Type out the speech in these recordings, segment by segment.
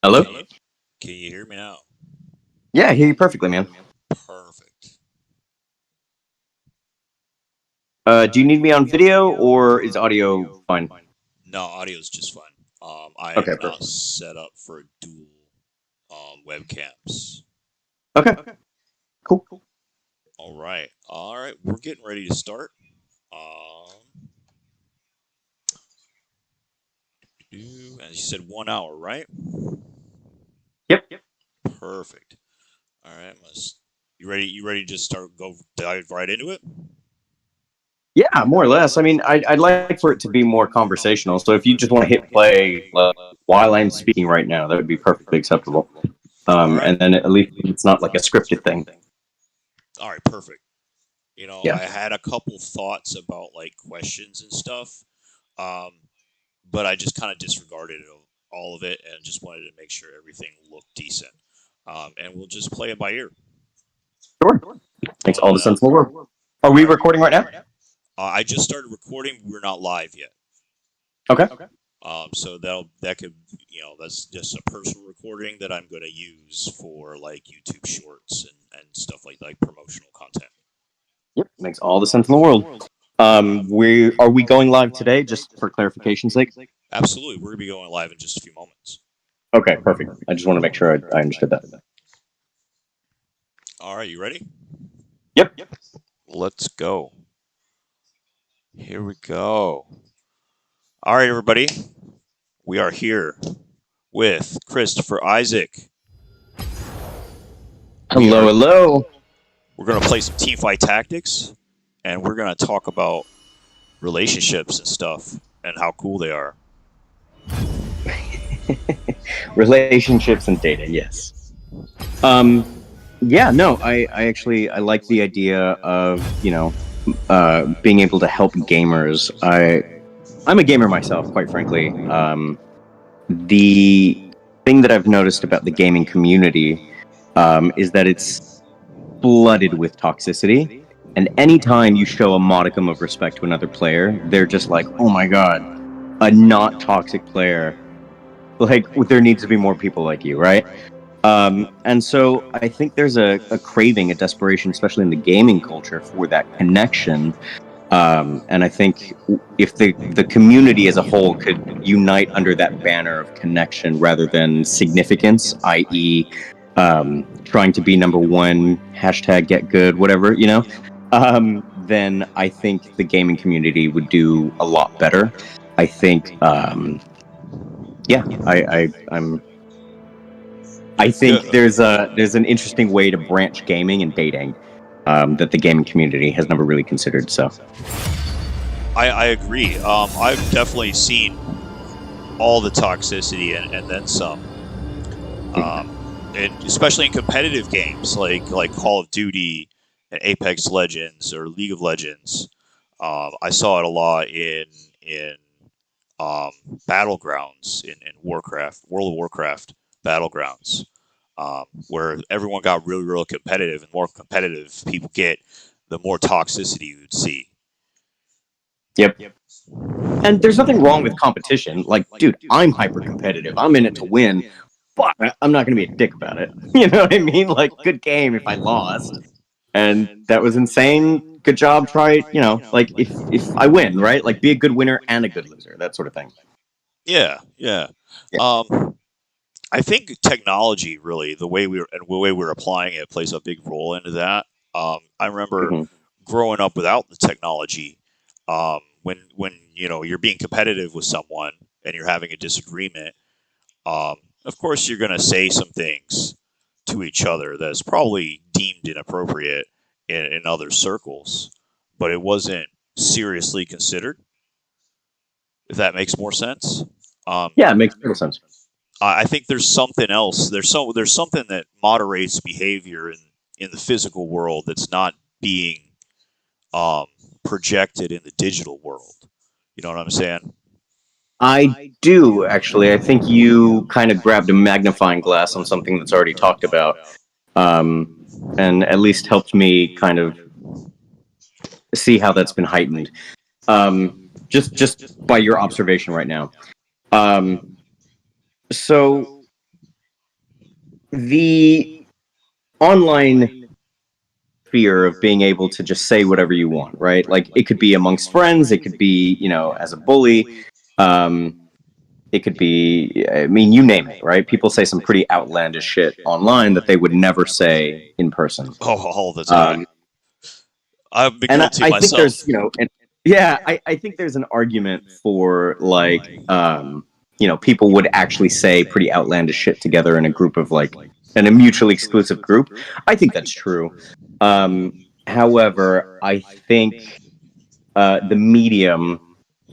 Hello? Can you hear me now? Yeah, I hear you perfectly, man. Perfect. Do you need me on video or is audio fine? No, audio is just fine. I am Okay, not perfect. set up for dual webcams. Okay, cool. All right, all right. We're getting ready to start. Um, as you said, 1 hour, right? Yep. Perfect. All right, you ready? You ready to just start? Go dive right into it. Yeah, more or less. I mean, I'd like for it to be more conversational. So if you just want to hit play while I'm speaking right now, that would be perfectly acceptable. All right. And then at least it's not like a scripted thing. All right. Perfect. Yeah, I had a couple thoughts about like questions and stuff. Um, but I just kind of disregarded all of it and just wanted to make sure everything looked decent. And we'll just play it by ear. sure. Makes all the Uh, sense in the world. Are all we right. recording right now? I just started recording. We're not live yet. Okay. So that could that's just a personal recording that I'm going to use for like YouTube Shorts and stuff like promotional content. Yep, makes all the sense in the world. Uh, We going live today, just for clarification's sake? Absolutely, we're going to be going live in just a few moments. Okay, perfect. I just want to make sure I understood that. All right, you ready? Yep. Let's go. Here we go. All right, everybody. We are here with Christopher Isaac. We Hello, are hello. we're going to play some team fight tactics, and we're going to talk about relationships and stuff and how cool they are. Relationships and data, yes. Um, yeah, no, I actually I like the idea of being able to help gamers. I'm a gamer myself, quite frankly. The thing that I've noticed about the gaming community is that it's flooded with toxicity. And anytime you show a modicum of respect to another player, they're just like, oh my god, a not toxic player. Like, there needs to be more people like you, right? And so I think there's a craving, a desperation, especially in the gaming culture, for that connection. And I think if the community as a whole could unite under that banner of connection rather than significance, i.e., trying to be number one, hashtag get good, whatever, then I think the gaming community would do a lot better. I think, yeah, I think Good. there's an interesting way to branch gaming and dating that the gaming community has never really considered. So I agree. I've definitely seen all the toxicity and then some. And especially in competitive games like Call of Duty and Apex Legends or League of Legends. I saw it a lot in um, battlegrounds in Warcraft, World of Warcraft battlegrounds, where everyone got really, really competitive, and more competitive people get, the more toxicity you'd see. yep. And there's nothing wrong with competition. Like, dude, I'm hyper competitive. I'm in it to win. But I'm not going to be a dick about it. You know what I mean? Like, good game if I lost, and that was insane. Good job. Try. Like if I win, right? Like, be a good winner and a good loser. That sort of thing. Yeah, yeah. Yeah. Um, I think technology really, the way we're applying it plays a big role into that. I remember Hmm. growing up without the technology. When you're being competitive with someone and you're having a disagreement, um, of course you're going to say some things to each other that's probably deemed inappropriate in other circles, but it wasn't seriously considered. If that makes more sense. Um, Yeah, it makes total sense. I think there's something else. There's something that moderates behavior in the physical world that's not being um, projected in the digital world. You know what I'm saying? I do actually. I think you kind of grabbed a magnifying glass on something that's already talked about, um, and at least helped me kind of see how that's been heightened. Just by your observation right now. Um, so the online fear of being able to just say whatever you want, right? Like it could be amongst friends, it could be, as a bully, um, it could be, I mean, you name it, right? People say some pretty outlandish shit online that they would never say in person. Oh, all the time. Um, I've been and guilty I think there's, myself. yeah, I think there's an argument for like, people would actually say pretty outlandish shit together in a group of like, in a mutually exclusive group. I think that's true. However, I think the medium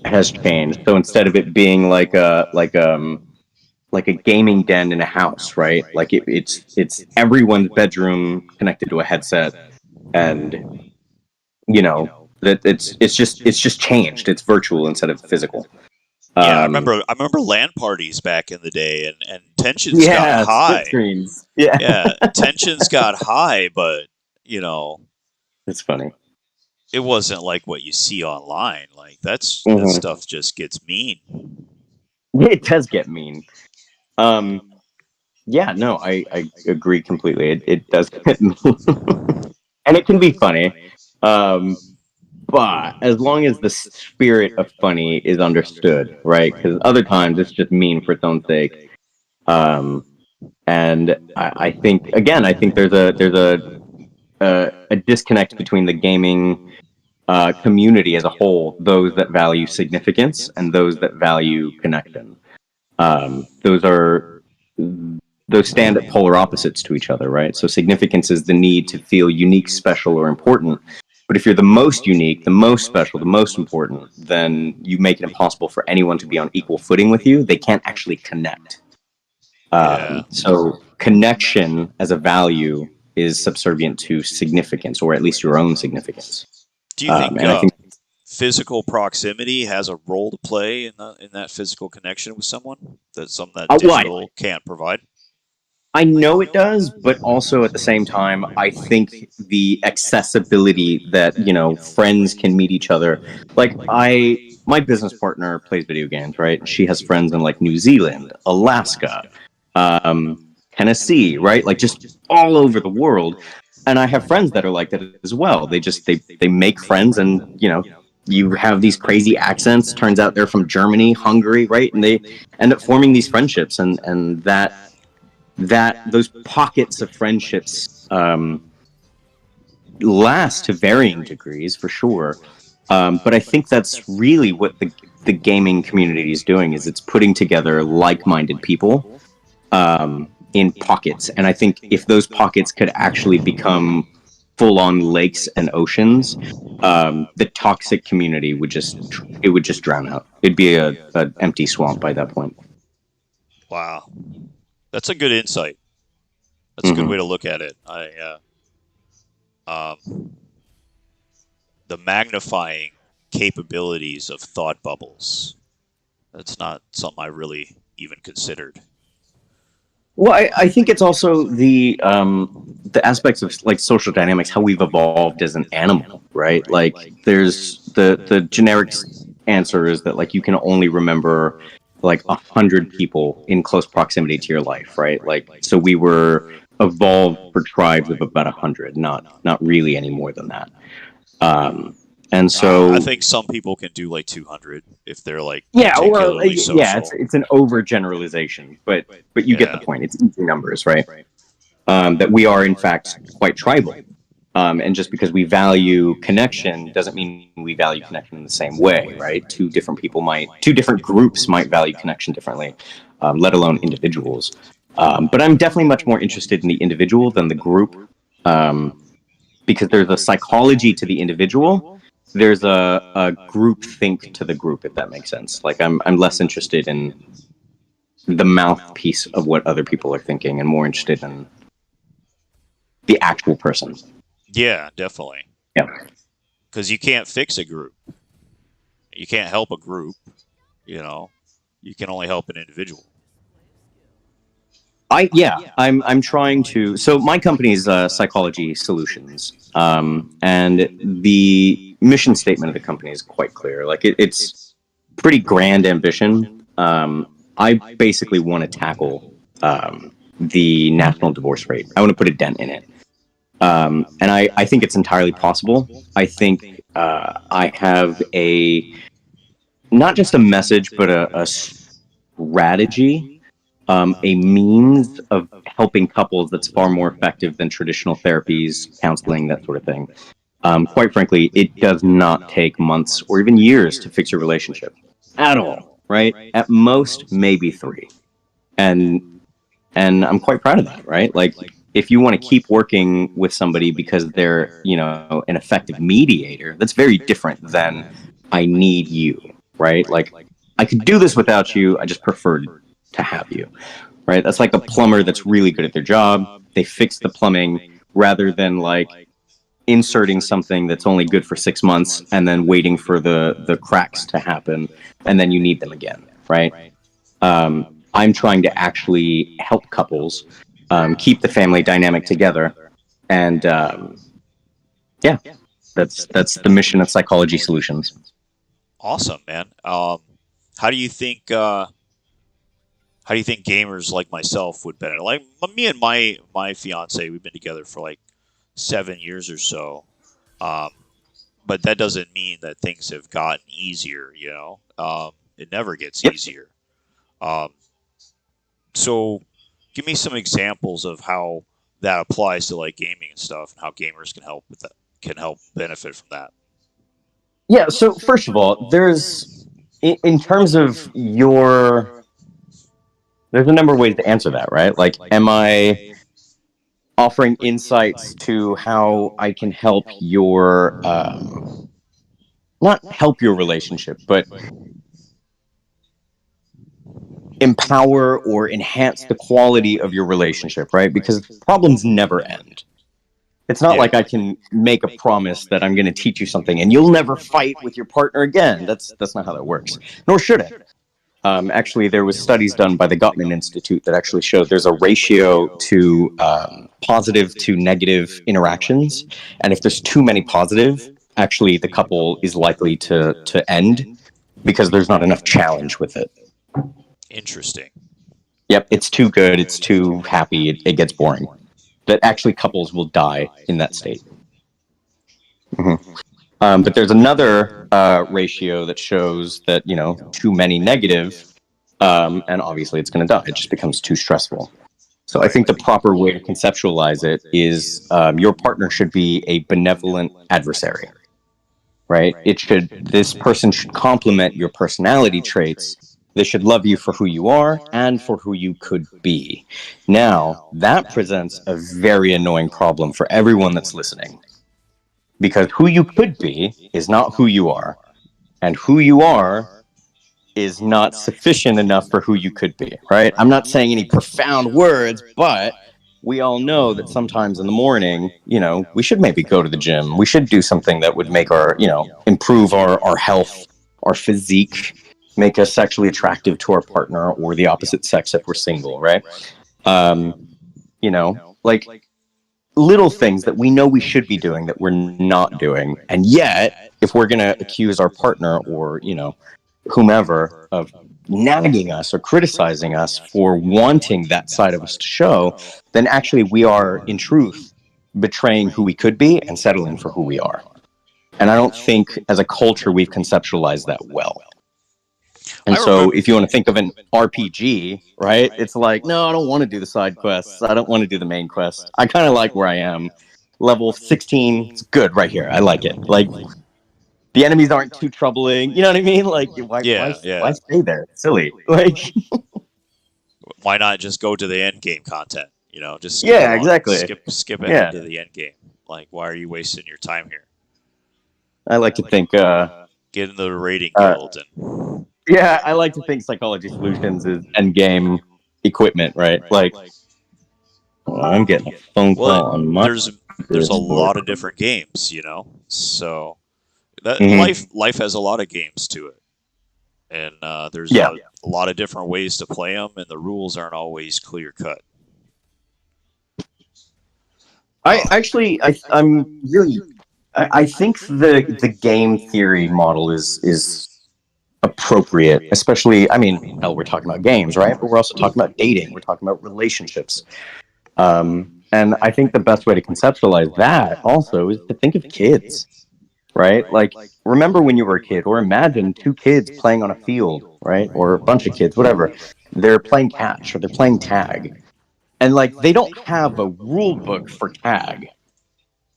has changed. So instead of it being like a gaming den in a house, right? Like it's everyone's bedroom connected to a headset, and that it's just changed. It's virtual instead of physical. Yeah, I Um, remember. I remember LAN parties back in the day, and tensions got yeah, split high. screens. Yeah, Yeah, tensions got high, but you know, it's funny. it wasn't like what you see online. Like that Hmm. stuff just gets mean. It does get mean. Um, yeah, no, I agree completely. It does get mean, and it can be funny. Um, but as long as the spirit of funny is understood, right? Because other times it's just mean for its own sake. Um, and I think again, I think there's a disconnect between the gaming community as a whole, those that value significance and those that value connection. Those are those stand at polar opposites to each other, right? So significance is the need to feel unique, special, or important. But if you're the most unique, the most special, the most important, then you make it impossible for anyone to be on equal footing with you. They can't actually connect. Yeah. So connection as a value is subservient to significance, or at least your own significance. Do you think And I think, physical proximity has a role to play in that physical connection with someone that some that well, digital can't provide? I know it does, but also at the same time, I think the accessibility that, friends can meet each other. Like my business partner plays video games, right? She has friends in like New Zealand, Alaska, um, Tennessee, right? Like just all over the world. And I have friends that are like that as well. They make friends, and you have these crazy accents. Turns out they're from Germany, Hungary, right? And they end up forming these friendships, and that those pockets of friendships last to varying degrees for sure. But I think that's really what the gaming community is doing, is it's putting together like-minded people in pockets. And I think if those pockets could actually become full-on lakes and oceans, the toxic community would just drown out. It'd be a empty swamp by that point. Wow, that's a good insight. That's a good way Hmm. to look at it. Um, the magnifying capabilities of thought bubbles. That's not something I really even considered. Well, I think it's also the aspects of like social dynamics, how we've evolved as an animal, right? Like there's the generic answer is that like you can only remember like 100 people in close proximity to your life, right? Like so we were evolved for tribes of about 100, not really any more than that. Um, and I so think some people can do like 200 if they're like yeah, well, particularly yeah, it's social. it's an overgeneralization, but you get the Yeah. point. It's easy numbers, right? That we are in fact quite tribal. And just because we value connection doesn't mean we value connection in the same way, right? Two different groups might value connection differently, let alone individuals. But I'm definitely much more interested in the individual than the group, um, because there's a psychology to the individual. There's a group think to the group, if that makes sense. Like I'm less interested in the mouthpiece of what other people are thinking, and more interested in the actual person. Yeah, definitely. Yeah. Because you can't fix a group. You can't help a group. You know, you can only help an individual. I'm trying to. So my company is Psychology Solutions, and the mission statement of the company is quite clear. Like it's pretty grand ambition. I basically want to tackle the national divorce rate. I want to put a dent in it. And I think it's entirely possible. I think I have not just a message, but a strategy, a means of helping couples that's far more effective than traditional therapies, counseling, that sort of thing. Quite frankly, it does not take months or even years to fix your relationship at all, right? At most, maybe 3. And I'm quite proud of that, right? Like, if you want to keep working with somebody because they're, an effective mediator, that's very different than I need you, right? Like, I could do this without you. I just preferred to have you, right? That's like a plumber that's really good at their job. They fix the plumbing rather than like inserting something that's only good for 6 months and then waiting for the cracks to happen, and then you need them again, right? I'm trying to actually help couples keep the family dynamic together, and yeah, that's the mission of Psychology Solutions. Awesome, man. How do you think? How do you think gamers like myself would benefit? Like me and my fiance, we've been together for like 7 years or so. Um, but that doesn't mean that things have gotten easier. It never gets Yep. easier. Um, so, give me some examples of how that applies to like gaming and stuff, and how gamers can help with that, can help benefit from that. Yeah. So first of all, in terms of there's a number of ways to answer that, right? Like, am I offering insights to how I can help your not help your relationship, but empower or enhance the quality of your relationship, right? Because problems never end. It's not like I can make a promise that I'm going to teach you something and you'll never fight with your partner again. That's not how that works. Nor should it. Actually, there was studies done by the Gottman Institute that actually showed there's a ratio to positive to negative interactions, and if there's too many positive, actually the couple is likely to end because there's not enough challenge with it. Interesting. Yep, it's too good, it's too happy, it gets boring. That actually couples will die in that state. Mm-hmm. But there's another ratio that shows that too many negative, and obviously it's going to die. It just becomes too stressful. So I think the proper way to conceptualize it is your partner should be a benevolent adversary, right? This person should complement your personality traits. They should love you for who you are and for who you could be. Now, that presents a very annoying problem for everyone that's listening, because who you could be is not who you are, and who you are is not sufficient enough for who you could be, right? I'm not saying any profound words, but we all know that sometimes in the morning, we should maybe go to the gym. We should do something that would make improve our health, our physique, make us sexually attractive to our partner or the opposite sex if we're single, right? Like little things that we know we should be doing that we're not doing. And yet, if we're going to accuse our partner or, whomever of nagging us or criticizing us for wanting that side of us to show, then actually we are, in truth, betraying who we could be and settling for who we are. And I don't think as a culture we've conceptualized that well. And so if you want to think of an RPG, right, it's like, no, I don't want to do the side quests. I don't want to do the main quest. I kind of like where I am. Level 16, it's good right here. I like it. Like, the enemies aren't too troubling. You know what I mean? Like, why stay there? It's silly. Like, why not just go to the end game content? Just exactly. Skip ahead to the end game. Like, why are you wasting your time here? I like to think get in the raiding guild and I like to think Psychology Solutions is end game equipment, right? Like, I'm getting a phone call on my. There's a lot of different games, so that life has a lot of games to it, and there's a lot of different ways to play them, and the rules aren't always clear cut. I'm really. I think the game theory model is a appropriate, especially, I mean, hell, we're talking about games, right? But we're also talking about dating. We're talking about relationships. And I think the best way to conceptualize that also is to think of kids, right? Like, remember when you were a kid, or imagine two kids playing on a field, right? Or a bunch of kids, whatever. They're playing catch or they're playing tag. And like, they don't have a rule book for tag,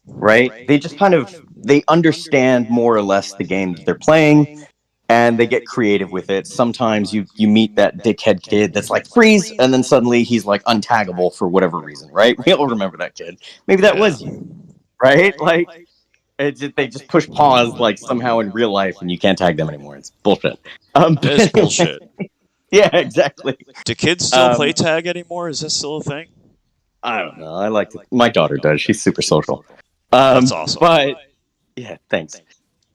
right? They just kind of, they understand more or less the game that they're playing, and they get creative with it. Sometimes you meet that dickhead kid that's like freeze, and then suddenly he's like untaggable for whatever reason, right? We all remember that kid. Maybe that Yeah. was you, right? Like they just push pause like somehow in real life, and you can't tag them anymore. It's bullshit. That But is anyway, bullshit. yeah, exactly. Do kids still play Um, tag anymore? Is that still a thing? I don't know. I like to. My daughter does. She's super social. That's awesome. But yeah, thanks.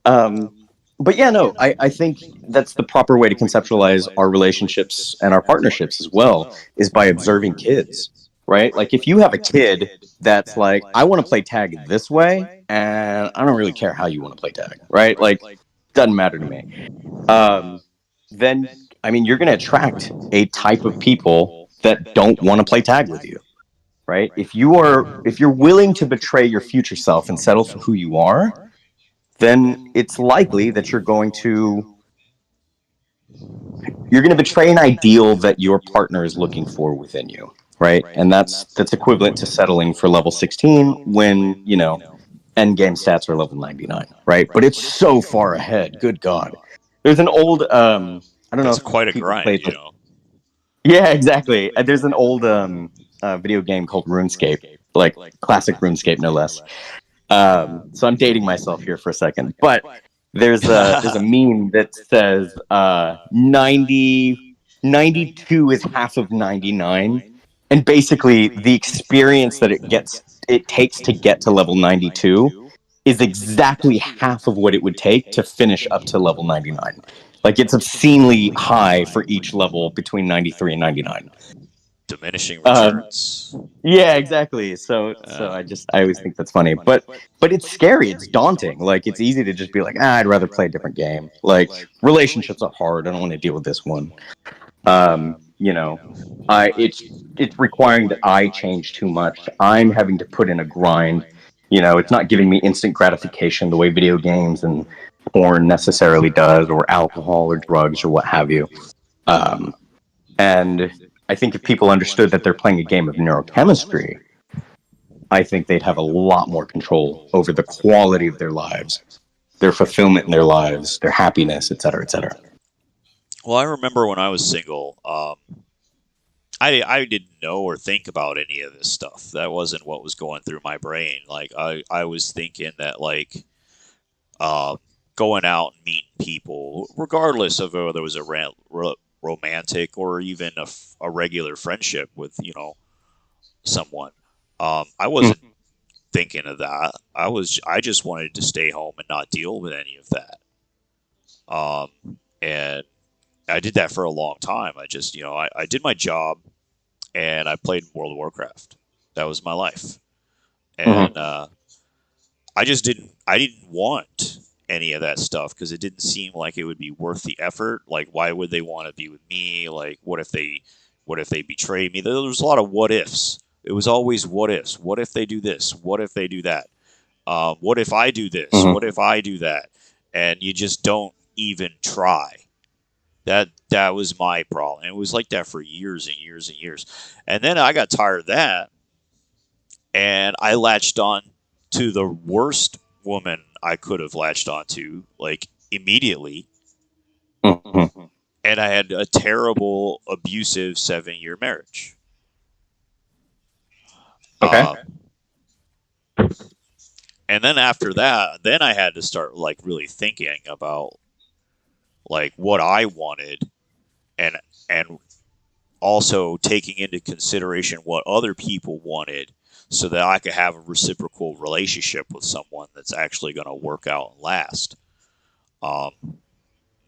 Um, but yeah, no, I think that's the proper way to conceptualize our relationships and our partnerships as well, is by observing kids, right? Like if you have a kid that's like, I want to play tag this way, and I don't really care how you want to play tag, right? Like, doesn't matter to me. Um, then, I mean, you're going to attract a type of people that don't want to play tag with you, right? If you're willing to betray your future self and settle for who you are, then it's likely that you're going to betray an ideal that your partner is looking for within you, right? And that's equivalent to settling for level 16 when, you know, end game stats are level 99, right? But it's so far ahead. Good God. There's an old I don't know That's if quite a people grind, played you this. know. Yeah, exactly. There's an old video game called RuneScape, like classic RuneScape no less. So I'm dating myself here for a second, but there's a meme that says 92 is half of 99, and basically the experience that it takes to get to level 92 is exactly half of what it would take to finish up to level 99. Like it's obscenely high for each level between 93 and 99. Diminishing Um, returns. yeah, exactly. So Uh, I always think that's funny, but it's scary. It's daunting. Like it's easy to just be like, I'd rather play a different game. Like relationships are hard. I don't want to deal with this one. You know, I it's requiring that I change too much. I'm having to put in a grind. You know, it's not giving me instant gratification the way video games and porn necessarily does, or alcohol or drugs or what have you. Um, and I think if people understood that they're playing a game of neurochemistry, I think they'd have a lot more control over the quality of their lives, their fulfillment in their lives, their happiness, et cetera, et cetera. well, I remember when I was single, I didn't know or think about any of this stuff. That wasn't what was going through my brain. Like I was thinking that like uh, going out and meeting people, regardless of whether it was a romantic or even a regular friendship with someone. I wasn't thinking of that. I just wanted to stay home and not deal with any of that. And I did that for a long time. I just I did my job and I played World of Warcraft. That was my life, and Mm-hmm. I didn't want any of that stuff because it didn't seem like it would be worth the effort. Like, why would they want to be with me? Like, what if they betray me? There was a lot of what ifs. It was always what ifs. What if they do this? What if they do that? What if I do this? What Mm-hmm. if I do that? And you just don't even try. That was my problem. It was like that for years and years and years. And then I got tired of that, and I latched on to the worst woman I could have latched onto, like immediately. Mm-hmm. And I had a terrible, abusive 7 year marriage. Okay. Um, and then after that, then I had to start like really thinking about like what I wanted, and and also taking into consideration what other people wanted, so that I could have a reciprocal relationship with someone that's actually going to work out and last. Um,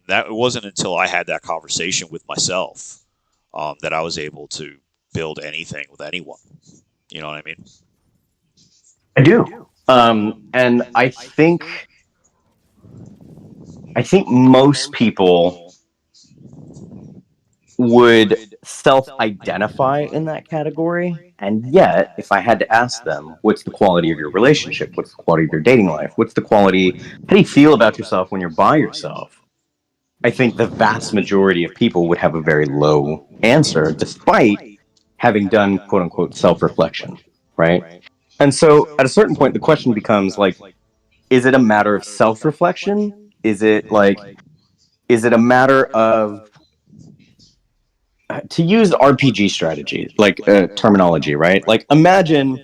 that it wasn't until I had that conversation with myself that I was able to build anything with anyone. You know what I mean? I do. And I think most people. would self-identify in that category. And yet, if I had to ask them, what's the quality of your relationship? What's the quality of your dating life? What's the quality? How do you feel about yourself when you're by yourself? I think the vast majority of people would have a very low answer, despite having done quote unquote self reflection, right? And so at a certain point, the question becomes like, is it a matter of self reflection? Is it a matter of, to use RPG strategy, like terminology, right? Like, imagine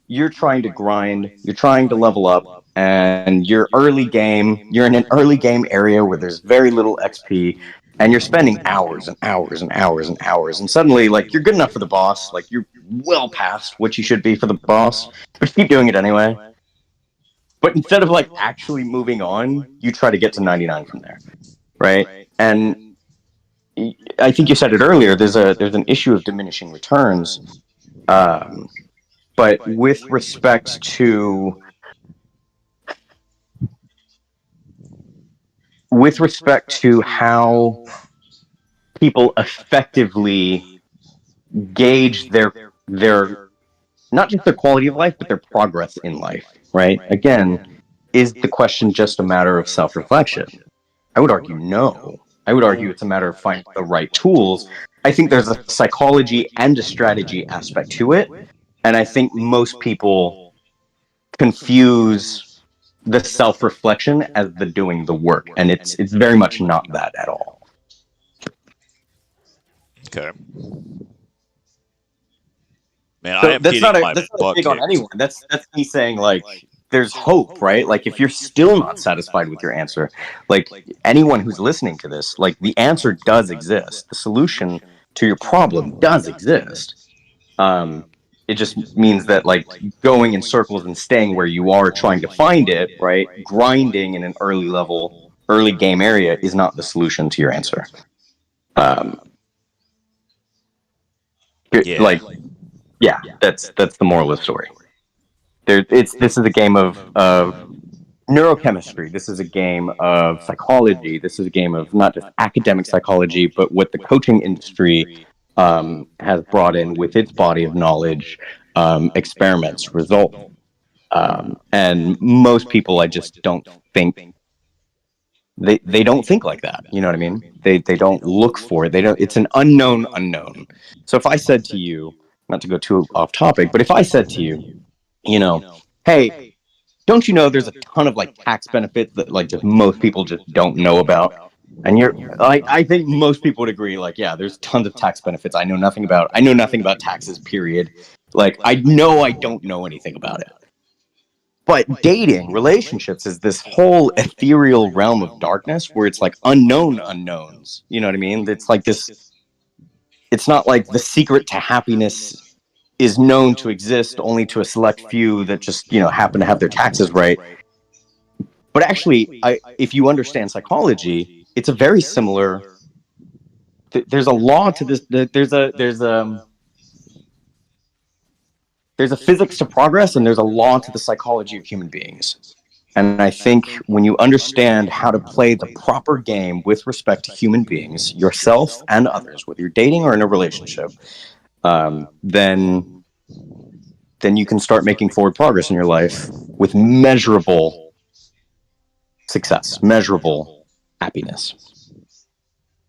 you're trying to grind, you're trying to level up, and you're in an early game area where there's very little XP, and you're spending hours and hours and hours and hours, and suddenly, like, you're good enough for the boss, like, you're well past what you should be for the boss, but you keep doing it anyway. But instead of, like, actually moving on, you try to get to 99 from there, right? And I think you said it earlier, there's an issue of diminishing returns. Um, but with respect to how people effectively gauge their not just their quality of life but their progress in life, right? Again, is the question just a matter of self-reflection? I would argue no. I would argue it's a matter of finding the right tools. I think there's a psychology and a strategy aspect to it, and I think most people confuse the self-reflection as the doing the work, and it's very much not that at all. Okay. Man, I So am getting my that's not a butt dig on kicked. anyone. That's me saying, like, there's hope, right? Like, if you're still not satisfied with your answer, like, anyone who's listening to this, like, the answer does exist. The solution to your problem does exist. Um, it just means that, like, going in circles and staying where you are trying to find it, right? Grinding in an early game area is not the solution to your answer. Um, Yeah. like, yeah, that's the moral of the story. This is a game of neurochemistry. This is a game of psychology. This is a game of not just academic psychology, but what the coaching industry has brought in with its body of knowledge, experiments, results. And most people, I just don't think they don't think like that. You know what I mean? They don't look for it. They don't. It's an unknown unknown. So if I said to you, not to go too off topic, but if I said to you, you know, hey, don't you know there's a ton of, like, tax benefits that, like, just most people just don't know about? And you're like, I think most people would agree, like, yeah, there's tons of tax benefits I know nothing about taxes, period. Like, I know I don't know anything about it. But dating, relationships is this whole ethereal realm of darkness where it's like unknown unknowns. You know what I mean? It's like this, it's not like the secret to happiness is known to exist only to a select few that just, happen to have their taxes right. But actually, if you understand psychology, it's a very similar. There's a law to this. There's a physics to progress, and there's a law to the psychology of human beings. And I think when you understand how to play the proper game with respect to human beings, yourself and others, whether you're dating or in a relationship, then you can start making forward progress in your life with measurable success, measurable happiness.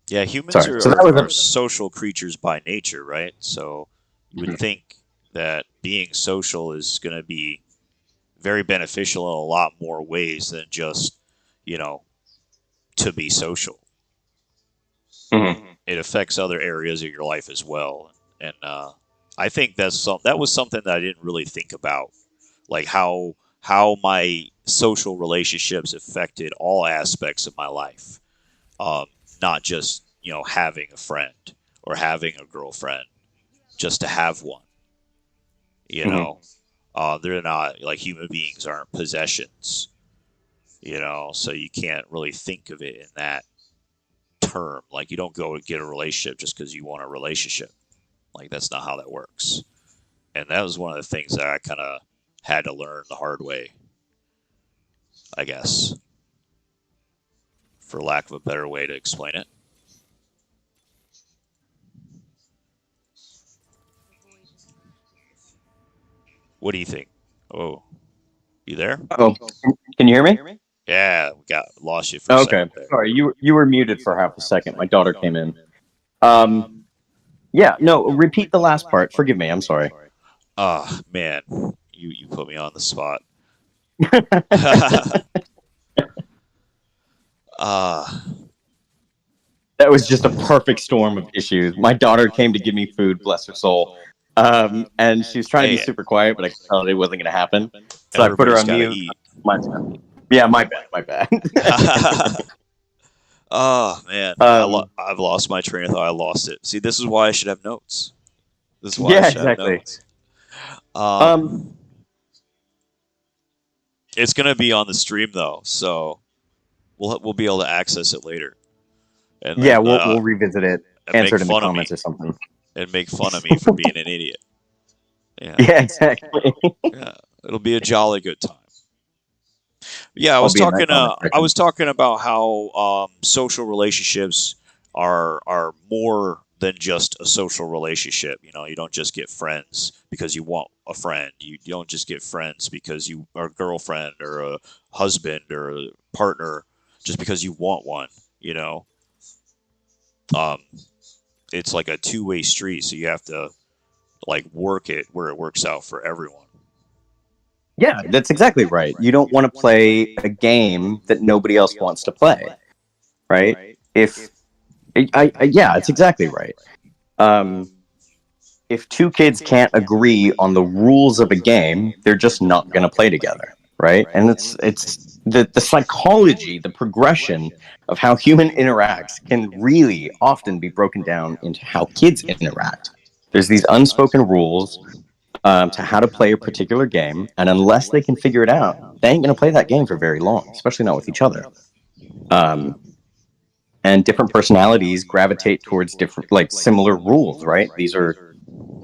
Yeah, humans Sorry. are, So that are, was are a. social creatures by nature, right? So you would think that being social is going to be very beneficial in a lot more ways than just, you know, to be social. Mhm. It affects other areas of your life as well. And I think that was something that I didn't really think about, like how my social relationships affected all aspects of my life, um, not just having a friend or having a girlfriend, just to have one. You Mhm. know, they're not like human beings aren't possessions. So you can't really think of it in that term. Like you don't go and get a relationship just because you want a relationship. Like that's not how that works. And that was one of the things that I kind of had to learn the hard way, I guess, for lack of a better way to explain it. What do you think? Oh, you there? Oh, can you hear me? Yeah, we got lost you for a Okay, second there. sorry, you were muted for half a second. My daughter came in. Um, yeah, no, repeat the last part. Forgive me. I'm sorry. Ah, man, you put me on the spot. Ah, That was just a perfect storm of issues. My daughter came to give me food, bless her soul. And she was trying to be hey, super quiet, but I could tell it wasn't going to happen. So I put her everybody's on got to mute. eat. My bad. Yeah, my bad. My bad. Oh man, um, I've lost my train of thought. I lost it. See, this is why I should have notes. This is why I yeah, should have exactly. notes. Um, Um, it's gonna be on the stream though, so we'll be able to access it later, and yeah, then we'll revisit it, and answer make it in the fun of comments me or something. and make fun of me for being an idiot. Yeah, Yeah, exactly. yeah, it'll be a jolly good time. Yeah, I I'll was be in that talking. comment I section. was talking about how social relationships are more than just a social relationship. You know, you don't just get friends because you want a friend. You don't just get friends because you are a girlfriend or a husband or a partner just because you want one. You know, um, it's like a two-way street, so you have to like work it where it works out for everyone. Yeah, that's exactly right. You don't want to play a game that nobody else wants to play, right? If yeah, it's exactly right. Um, if two kids can't agree on the rules of a game, they're just not going to play together, right? And it's the psychology, the progression of how human interacts can really often be broken down into how kids interact. There's these unspoken rules to how to play a particular game, and unless they can figure it out, they ain't going to play that game for very long, especially not with each other. Um, and different personalities gravitate towards different, like similar rules, right? These are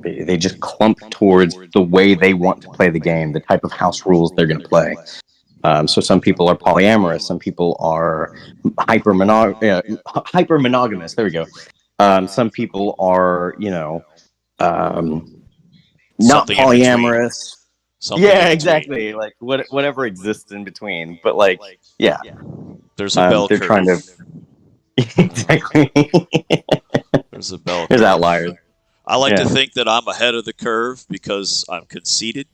they just clump towards the way they want to play the game, the type of house rules they're going to play. So some people are polyamorous, some people are hyper monogamous. There we go. Some people are, um, not Something in between. polyamorous. Something in Yeah, between. exactly. Like whatever exists in between. But like, yeah, There's a bell they're trying to curve. exactly. There's a bell There's curve. outliers. I like to Yeah, think that I'm ahead of the curve because I'm conceited.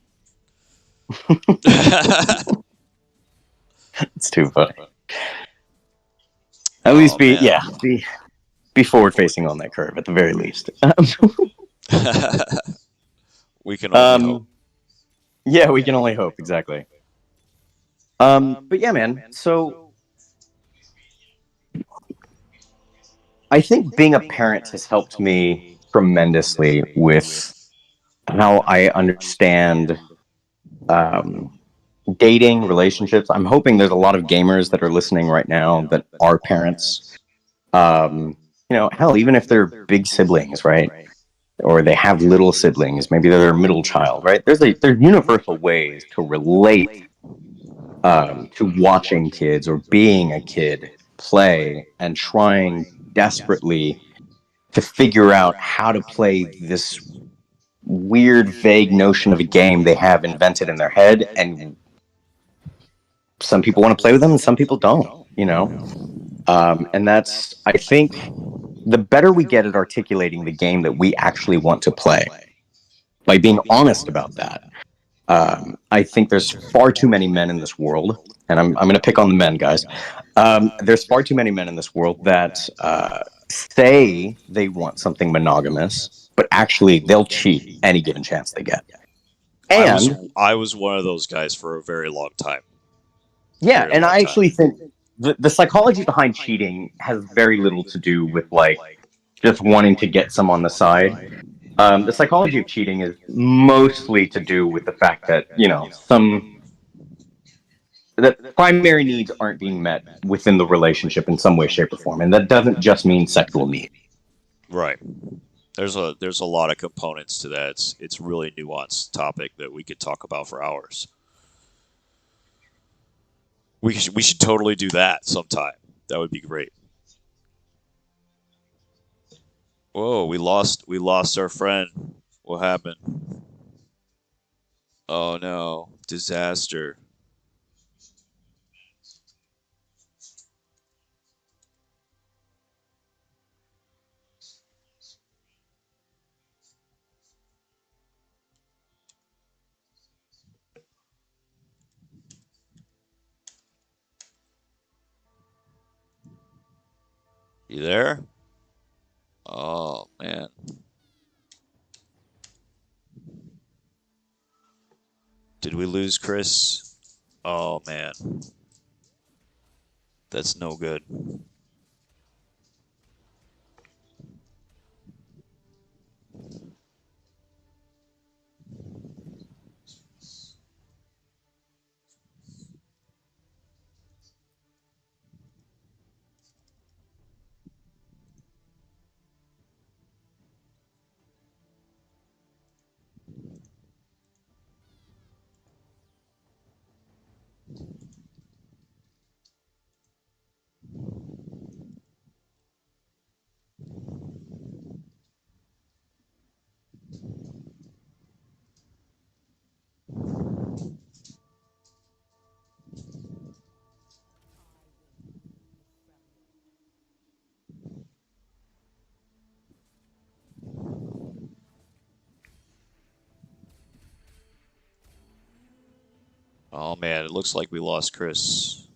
it's too funny. At least Oh be man. yeah, be forward facing on that curve at the very least. We can only hope. um, yeah, we can only hope. Exactly. But yeah, man. So I think being a parent has helped me tremendously with how I understand um, dating, relationships. I'm hoping there's a lot of gamers that are listening right now that are parents. Hell, even if they're big siblings, right? Or they have little siblings, maybe they're their middle child, right? There's universal ways to relate to watching kids or being a kid play and trying desperately to figure out how to play this weird, vague notion of a game they have invented in their head. And some people want to play with them and some people don't. And that's, I think, the better we get at articulating the game that we actually want to play, by being honest about that. I think there's far too many men in this world, and I'm going to pick on the men, guys. There's far too many men in this world that say they want something monogamous, but actually they'll cheat any given chance they get. I was And I was one of those guys for a very long time. yeah, Very and long I time. actually think the psychology behind cheating has very little to do with like just wanting to get some on the side. The psychology of cheating is mostly to do with the fact that that primary needs aren't being met within the relationship in some way, shape, or form, and that doesn't just mean sexual need. Right. There's a lot of components to that. It's really nuanced topic that we could talk about for hours. We should totally do that sometime. That would be great. Whoa, we lost our friend. What happened? Oh no, disaster. You there? Oh man. Did we lose Chris? Oh man. That's no good. Oh man, it looks like we lost Chris.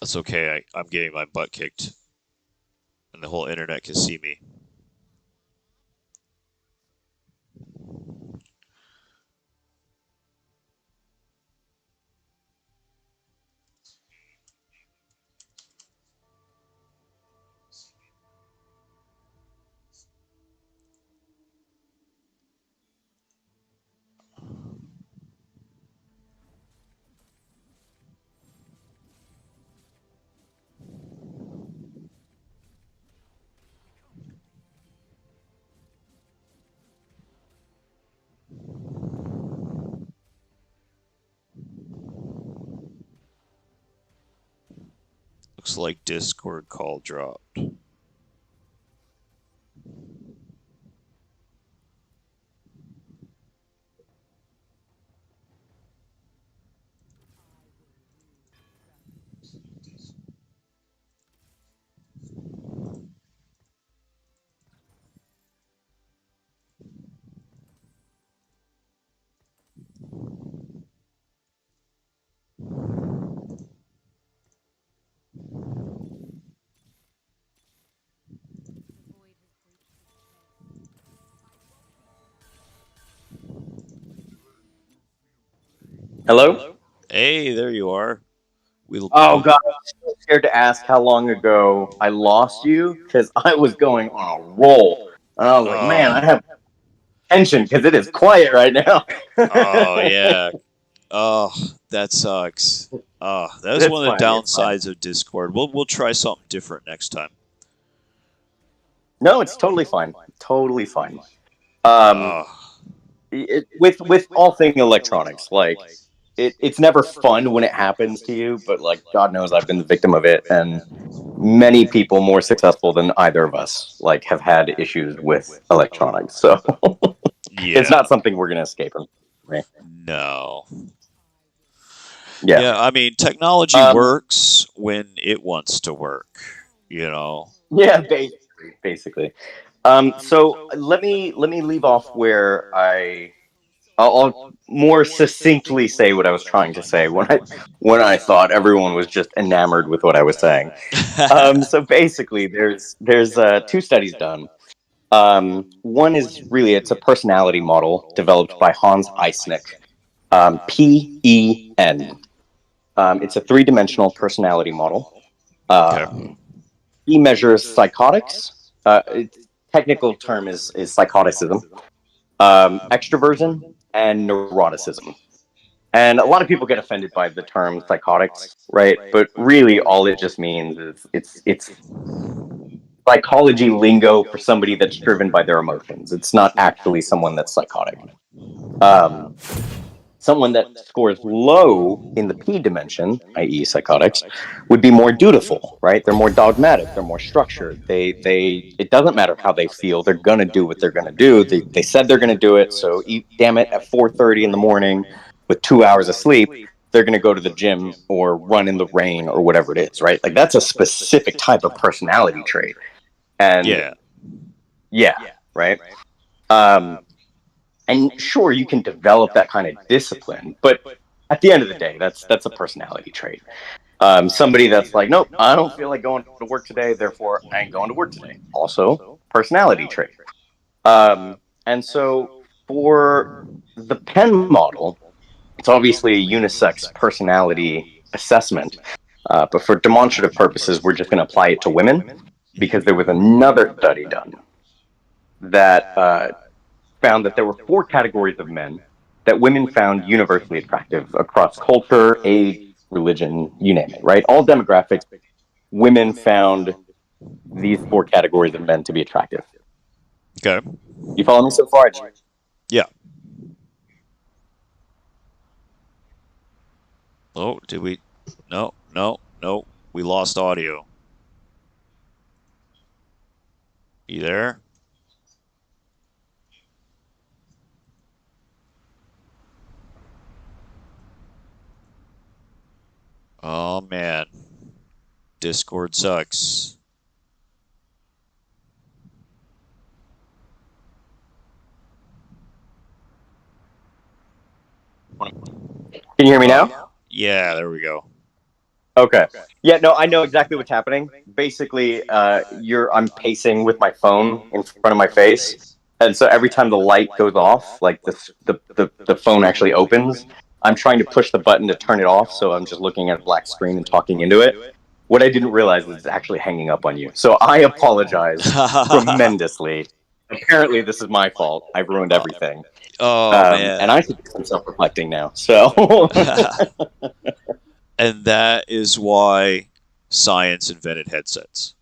That's okay. I'm getting my butt kicked, and the whole internet can see me. Looks like Discord call dropped. Hello? Hey, there you are. Oh We god, I was so scared to ask how long ago I lost you because I was going on a roll. And I was like, man, I Oh, have tension because it is quiet right now. oh yeah. Oh, that sucks. That is It's one of the fine. It's fine. downsides of Discord. We'll try something different next time. No, it's totally fine. Totally fine. Um, Oh, with all thing electronics, like it's never fun when it happens to you, but like God knows I've been the victim of it, and many people more successful than either of us like have had issues with electronics. So it's yeah. not something we're gonna escape from. Right? No. Yeah. Yeah, I mean, technology Um, works when it wants to work, you know? yeah, basically. So let me leave off where I'll more succinctly say what I was trying to say when I thought everyone was just enamored with what I was saying. So basically, there's two studies done. One is really it's a personality model developed by Hans Eisnick, PEN. It's a three-dimensional personality model. Okay. Um, he measures psychotics. Its technical term is psychoticism, extroversion, and neuroticism. And a lot of people get offended by the term psychotics, right? But really, all it just means is it's psychology lingo for somebody that's driven by their emotions. It's not actually someone that's psychotic. Um, Someone that scores low in the P dimension, i.e., psychotics, would be more dutiful, right? They're more dogmatic. They're more structured. It doesn't matter how they feel. They're gonna do what they're gonna do. They said they're gonna do it. So, damn it, at 4:30 in the morning, with 2 hours of sleep, they're gonna go to the gym or run in the rain or whatever it is, right? Like that's a specific type of personality trait, and yeah, right. Um, and sure, you can develop that kind of discipline, but at the end of the day, that's a personality trait. Somebody that's like, nope, I don't feel like going to work today, therefore I ain't going to work today. Also, personality trait. And so for the Penn model, it's obviously a unisex personality assessment, but for demonstrative purposes, we're just going to apply it to women because there was another study done that found that there were 4 categories of men that women found universally attractive across culture, age, religion, you name it, right? All demographics, women found these 4 categories of men to be attractive. Okay. You follow me so far? Yeah. Oh, did we? No, no, no. We lost audio. You there? Oh man, Discord sucks. Can you hear me now? Yeah, there we go. Okay. Yeah, no, I know exactly what's happening. Basically, I'm pacing with my phone in front of my face, and so every time the light goes off, like the phone actually opens, I'm trying to push the button to turn it off, so I'm just looking at a black screen and talking into it. What I didn't realize is it's actually hanging up on you. So I apologize tremendously. Apparently, this is my fault. I've ruined everything. Oh man. And I should do some self-reflecting now. So And that is why science invented headsets.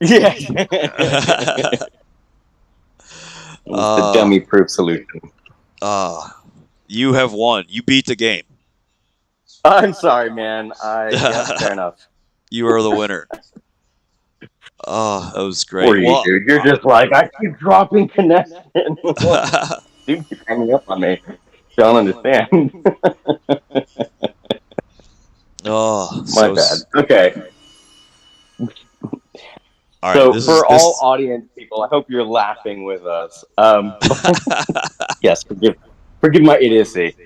yeah. It's the dummy-proof solution. You have won. You beat the game. I'm sorry, man. Yeah, fair enough. You are the winner. Oh, that was great. Poor you, dude. You're just like, I keep dropping connection. Dude, keep hanging up on me. Don't understand. Oh, My bad. Okay. All right, so for all audience people, I hope you're laughing with us. Yes, forgive my idiocy.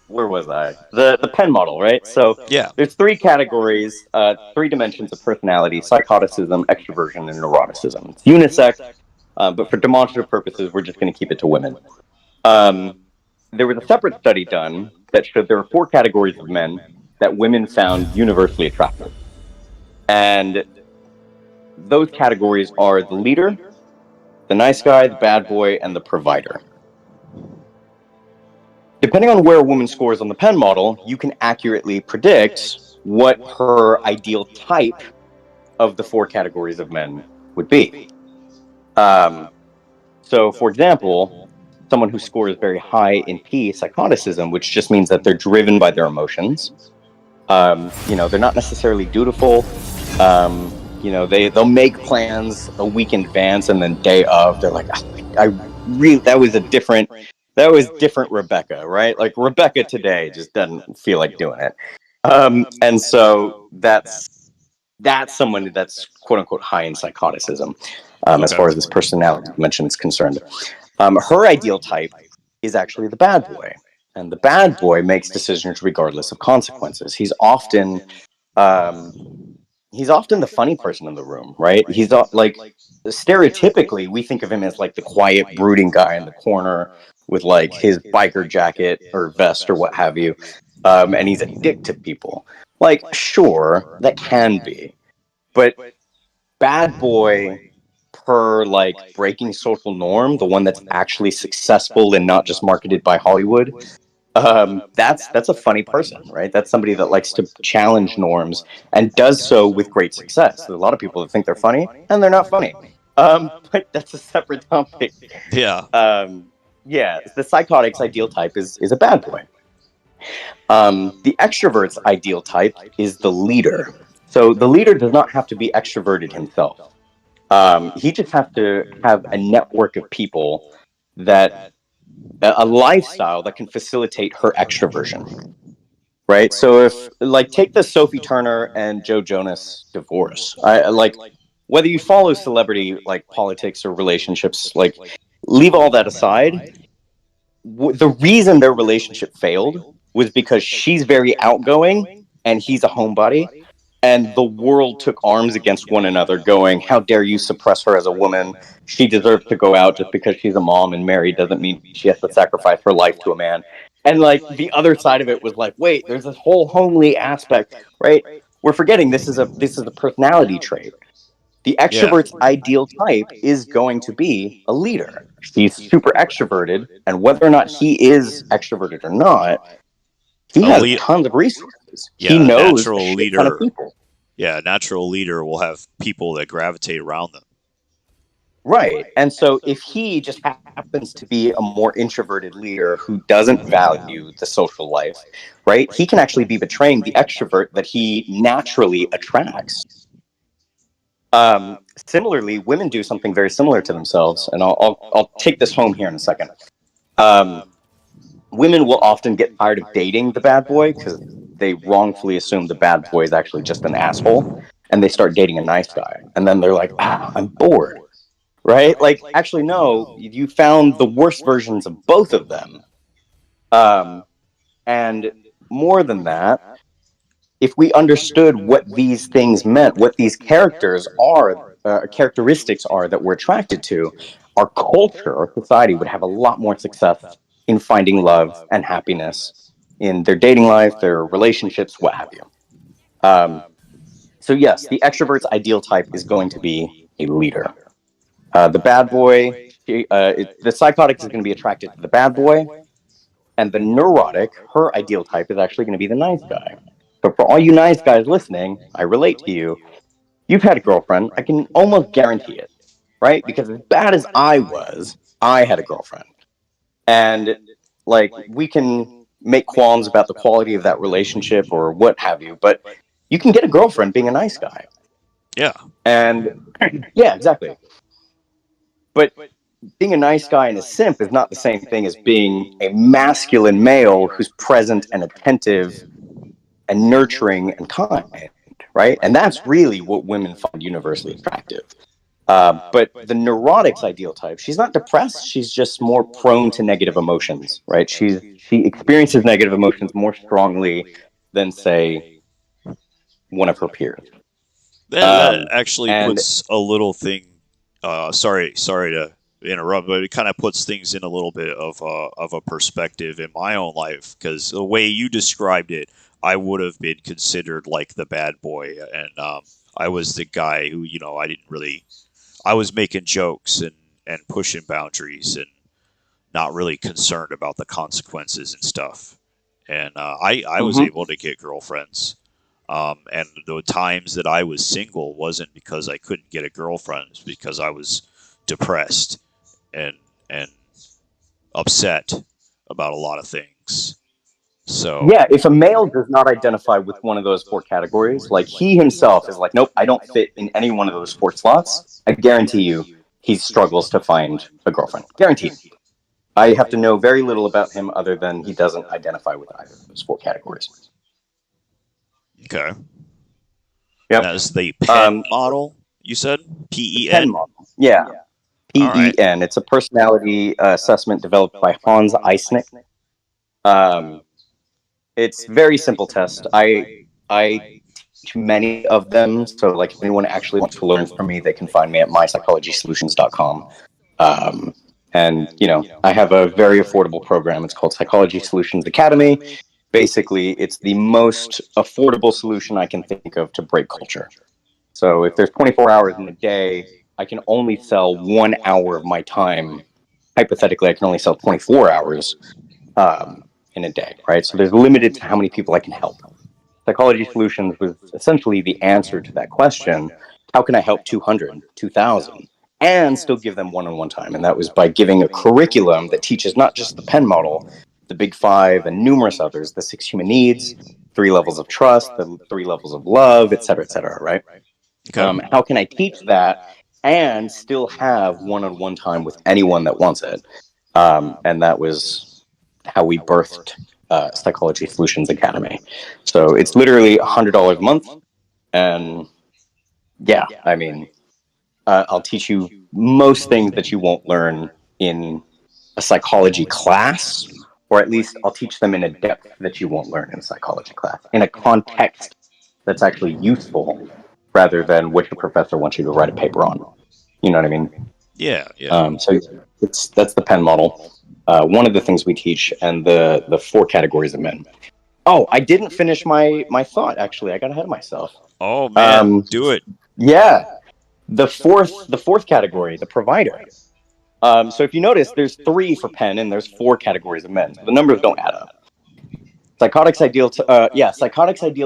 Where was I? The Penn model, right? So yeah. there's 3 categories, 3 dimensions of personality: psychoticism, extroversion, and neuroticism. It's unisex, but for demonstrative purposes, we're just going to keep it to women. There was a separate study done that showed there were 4 categories of men that women found universally attractive. And those categories are the leader, the nice guy, the bad boy, and the provider. Depending on where a woman scores on the Penn model, you can accurately predict what her ideal type of the 4 categories of men would be. So, for example, someone who scores very high in P, psychoticism, which just means that they're driven by their emotions. They're not necessarily dutiful. They'll make plans a week in advance, and then day of, they're like, that was different Rebecca, right? Like Rebecca today just doesn't feel like doing it. And so that's someone that's quote unquote high in psychoticism, as far as this personality dimension is concerned. Her ideal type is actually the bad boy. And the bad boy makes decisions regardless of consequences. He's often the funny person in the room, right? He's like, stereotypically, we think of him as like the quiet, brooding guy in the corner with like his biker jacket or vest or what have you, and he's a dick to people. Like, sure, that can be, but bad boy per like breaking social norm, the one that's actually successful and not just marketed by Hollywood. That's a funny person, right? That's somebody that likes to challenge norms and does so with great success. There's a lot of people that think they're funny and they're not funny. But that's a separate topic. Yeah. Yeah, the psychotic's ideal type is a bad boy. The extrovert's ideal type is the leader. So the leader does not have to be extroverted himself. He just has to have a network of people that a lifestyle that can facilitate her extroversion. Right. So if like take the Sophie Turner and Joe Jonas divorce, I like whether you follow celebrity like politics or relationships, like leave all that aside. The reason their relationship failed was because she's very outgoing and he's a homebody, and the world took arms against one another, going, "How dare you suppress her as a woman? She deserves to go out just because she's a mom and married doesn't mean she has to sacrifice her life to a man." And like the other side of it was like, "Wait, there's this whole homely aspect, right? We're forgetting this is a personality trait. The Yeah. extrovert's ideal type is going to be a leader. He's super extroverted, and whether or not he is extroverted or not, he A has lead, tons of resources. He yeah, a knows a natural shit ton of leader. people. Yeah, a natural leader will have people that gravitate around them. Right. And so if he just happens to be a more introverted leader who doesn't value the social life, right, he can actually be betraying the extrovert that he naturally attracts. Similarly, women do something very similar to themselves, and I'll take this home here in a second. Um, Women will often get tired of dating the bad boy because they wrongfully assume the bad boy is actually just an asshole, and they start dating a nice guy, and then they're like, "Ah, I'm bored." Right? Like, actually, no, you found the worst versions of both of them. Um, and more than that, if we understood what these things meant, what these characters are, characteristics are that we're attracted to, our culture, our society would have a lot more success in finding love and happiness in their dating life, their relationships, what have you. Um, so, yes, the extrovert's ideal type is going to be a leader. The bad boy, the psychotic is going to be attracted to the bad boy, and the neurotic, her ideal type is actually going to be the nice guy. So for all you nice guys listening, I relate to you. You've had a girlfriend. I can almost guarantee it, right? Because as bad as I was, I had a girlfriend. And like we can make qualms about the quality of that relationship or what have you, but you can get a girlfriend being a nice guy. Yeah. And yeah, exactly. But being a nice guy and a simp is not the same thing as being a masculine male who's present and attentive and nurturing and kind, right? And that's really what women find universally attractive. But the neurotic's ideal type, she's not depressed. She's just more prone to negative emotions, right? She experiences negative emotions more strongly than, say, one of her peers. That actually And puts a little thing. Sorry to interrupt, but it kind of puts things in a little bit of a perspective in my own life because the way you described it, I would have been considered like the bad boy, and I was the guy who I didn't really. I was making jokes and pushing boundaries and not really concerned about the consequences and stuff. And I was mhm. able to get girlfriends. And the times that I was single wasn't because I couldn't get a girlfriend; it's because I was depressed and and upset about a lot of things. So Yeah, if a male does not identify with one of those four categories, like he himself is like, nope, I don't fit in any one of those four slots, I guarantee you he struggles to find a girlfriend. Guaranteed. I have to know very little about him other than he doesn't identify with either of those four categories. okay, Yep. that's the pen Um, model. You said the PEN. Penn model. Yeah. All right. PEN. It's a personality assessment developed by Hans Eisnick. Um, it's very simple test. I teach many of them, so like if anyone actually wants to learn from me, they can find me at mypsychologysolutions.com. Um, and I have a very affordable program. It's called Psychology Solutions Academy. Basically, it's the most affordable solution I can think of to break culture. So if there's 24 hours in a day, I can only sell 1 hour of my time. Hypothetically, I can only sell 24 hours in a day, right? So there's limited to how many people I can help. Psychology Solutions was essentially the answer to that question. How can I help 200, 2,000? and still give them one-on-one time. And that was by giving a curriculum that teaches not just the Penn model, the Big Five, and numerous others, the 6 human needs, 3 levels of trust, the 3 levels of love, et cetera, right? Okay. How can I teach that and still have one-on-one time with anyone that wants it? And that was how we birthed Psychology Solutions Academy. So it's literally $100 a month, and yeah, I mean, I'll teach you most things that you won't learn in a psychology class, or at least I'll teach them in a depth that you won't learn in a psychology class, in a context that's actually useful, rather than what your professor wants you to write a paper on. You know what I mean? Yeah, yeah. So that's the Penn model. One of the things we teach, and the 4 categories of men. Oh, I didn't finish my thought. Actually, I got ahead of myself. Oh man, Um, do it. yeah, the fourth category, the provider. So if you notice, there's 3 for Penn, and there's 4 categories of men. So the numbers don't add up. Psychotic's ideal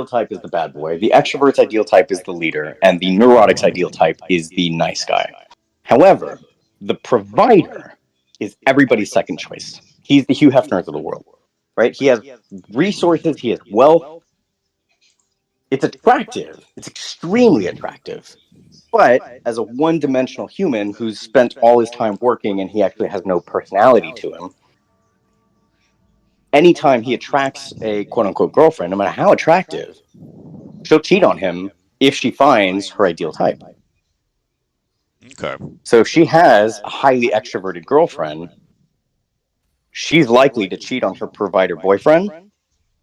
type is the bad boy. The extrovert's ideal type is the leader, and the neurotic's ideal type is the nice guy. However, the provider is everybody's second choice. He's the Hugh Hefners of the world, right? He has resources, he has wealth. It's attractive. It's extremely attractive. But as a one-dimensional human who's spent all his time working and he actually has no personality to him, anytime he attracts a quote-unquote girlfriend, no matter how attractive, she'll cheat on him if she finds her ideal type. Okay. So if she has a highly extroverted girlfriend, she's likely to cheat on her provider boyfriend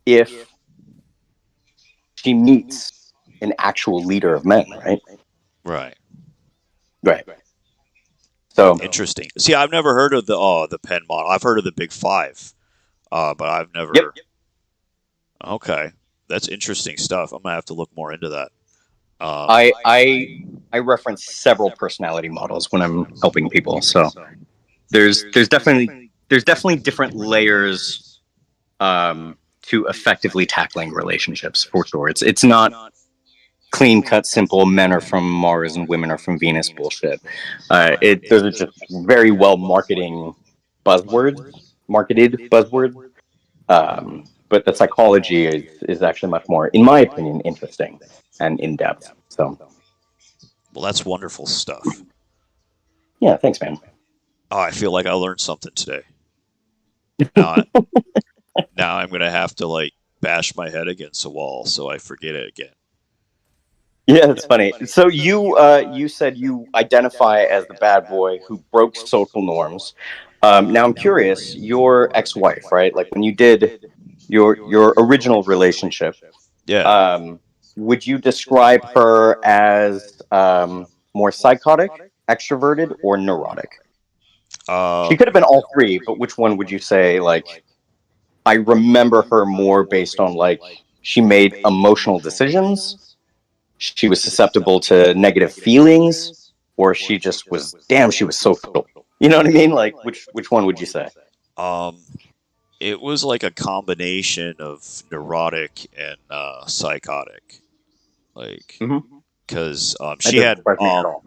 if she meets an actual leader of men, right? Right. Right. So, Interesting. See, I've never heard of the Penn model. I've heard of the Big Five, but I've yep. never. Okay, that's interesting stuff. I'm gonna have to look more into that. I reference several personality models when I'm helping people. So there's definitely different layers to effectively tackling relationships, for sure. It's not clean cut, simple. Men are from Mars and women are from Venus bullshit. Those are just very well marketed buzzwords. But the psychology is actually much more, in my opinion, interesting and in depth. So, Well, that's wonderful stuff. yeah, thanks, man. Oh, I feel like I learned something today. Now, now I'm gonna have to like bash my head against a wall so I forget it again. Yeah, it's funny. So you said you identify as the bad boy who broke social norms. Now I'm curious, your ex-wife, right? Like when you did your original relationship, Yeah. would you describe her as more psychotic, extroverted, or neurotic? She Um, could have been all 3, but which one would you say? Like, I remember her more based on like she made emotional decisions, she was susceptible to negative feelings, or she just was damn, she was social. You know what I mean? Like, which one would you say? um, it was like a combination of neurotic and psychotic, like Mm-hmm. because That doesn't surprise me at all.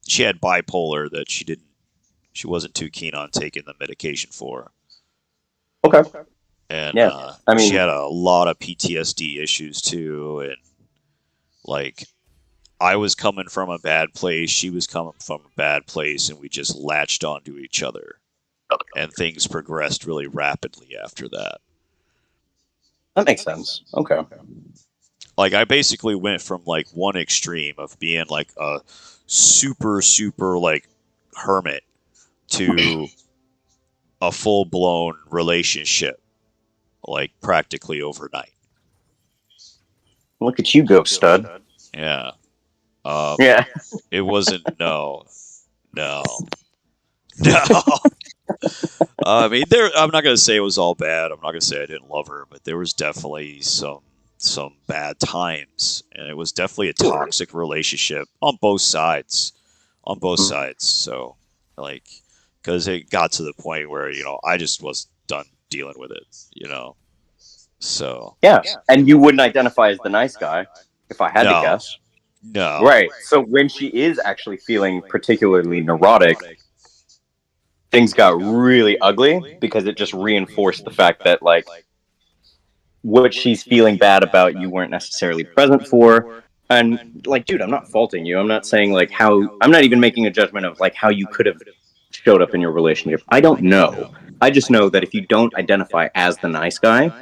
she had bipolar that she wasn't too keen on taking the medication for, Okay. and Yeah. I she mean, had a lot of PTSD issues too, and like I was coming from a bad place, she was coming from a bad place, and we just latched onto each other, and things progressed really rapidly after that. that makes sense. Okay. Like I basically went from like one extreme of being like a super like hermit to a full blown relationship, like practically overnight. Look at you go, stud. Yeah. Um, Yeah. it wasn't no, no. I mean, there. I'm not gonna say it was all bad. I'm not gonna say I didn't love her, but there was definitely some bad times, and it was definitely a Sure. toxic relationship on both sides. On both Mhm. sides. So, like, because it got to the point where I just was done dealing with it. So Yeah. And you wouldn't identify as the nice guy, if I had to no, guess. No. Right. So when she is actually feeling particularly neurotic, things got really ugly because it just reinforced the fact that like what she's feeling bad about you weren't necessarily present for. And like, dude, I'm not faulting you. I'm not saying like how I'm not even making a judgment of like how you could have showed up in your relationship. I don't know. I just know that if you don't identify as the nice guy,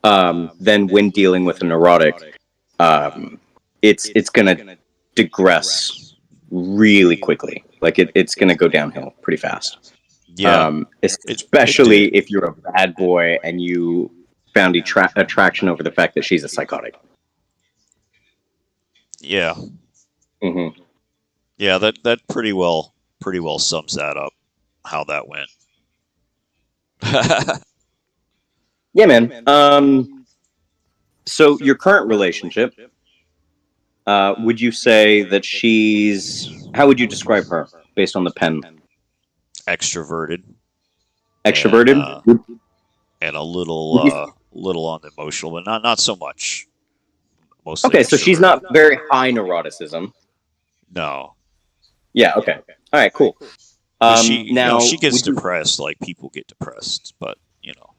then when dealing with a neurotic, um, it's gonna digress really quickly. Like it's gonna go downhill pretty fast. Yeah. It Especially did. if you're a bad boy and you found attraction over the fact that she's a psychotic. Yeah. Hmm. Yeah, that pretty well sums that up how that went. Yeah, man. So your current relationship, would you say that she's? How would you describe her based on the pen? Extroverted and Extroverted. and a Would you, little on the emotional, but not so much. Mostly okay, so she's extroverted. not very high neuroticism. No, Yeah. Okay. All right. Cool. but Now, she gets would you? depressed like people get depressed, but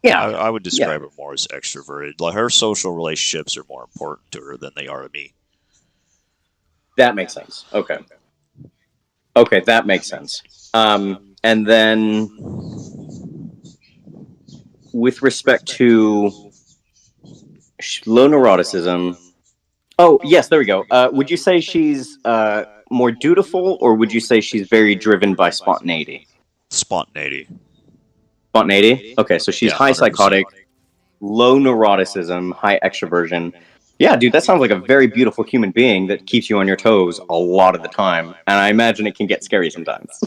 Yeah. I would Yeah. describe her more as extroverted. Like her social relationships are more important to her than they are to me. That makes sense. Okay. Okay, that makes sense. And then with respect to low neuroticism. Oh, yes, there we go. Would you say she's more dutiful, or would you say she's very driven by spontaneity? Spontaneity. Spontaneity? Okay, so she's Yeah, high 100%. psychotic, low neuroticism, high extroversion. Yeah, dude, that sounds like a very beautiful human being that keeps you on your toes a lot of the time. And I imagine it can get scary sometimes.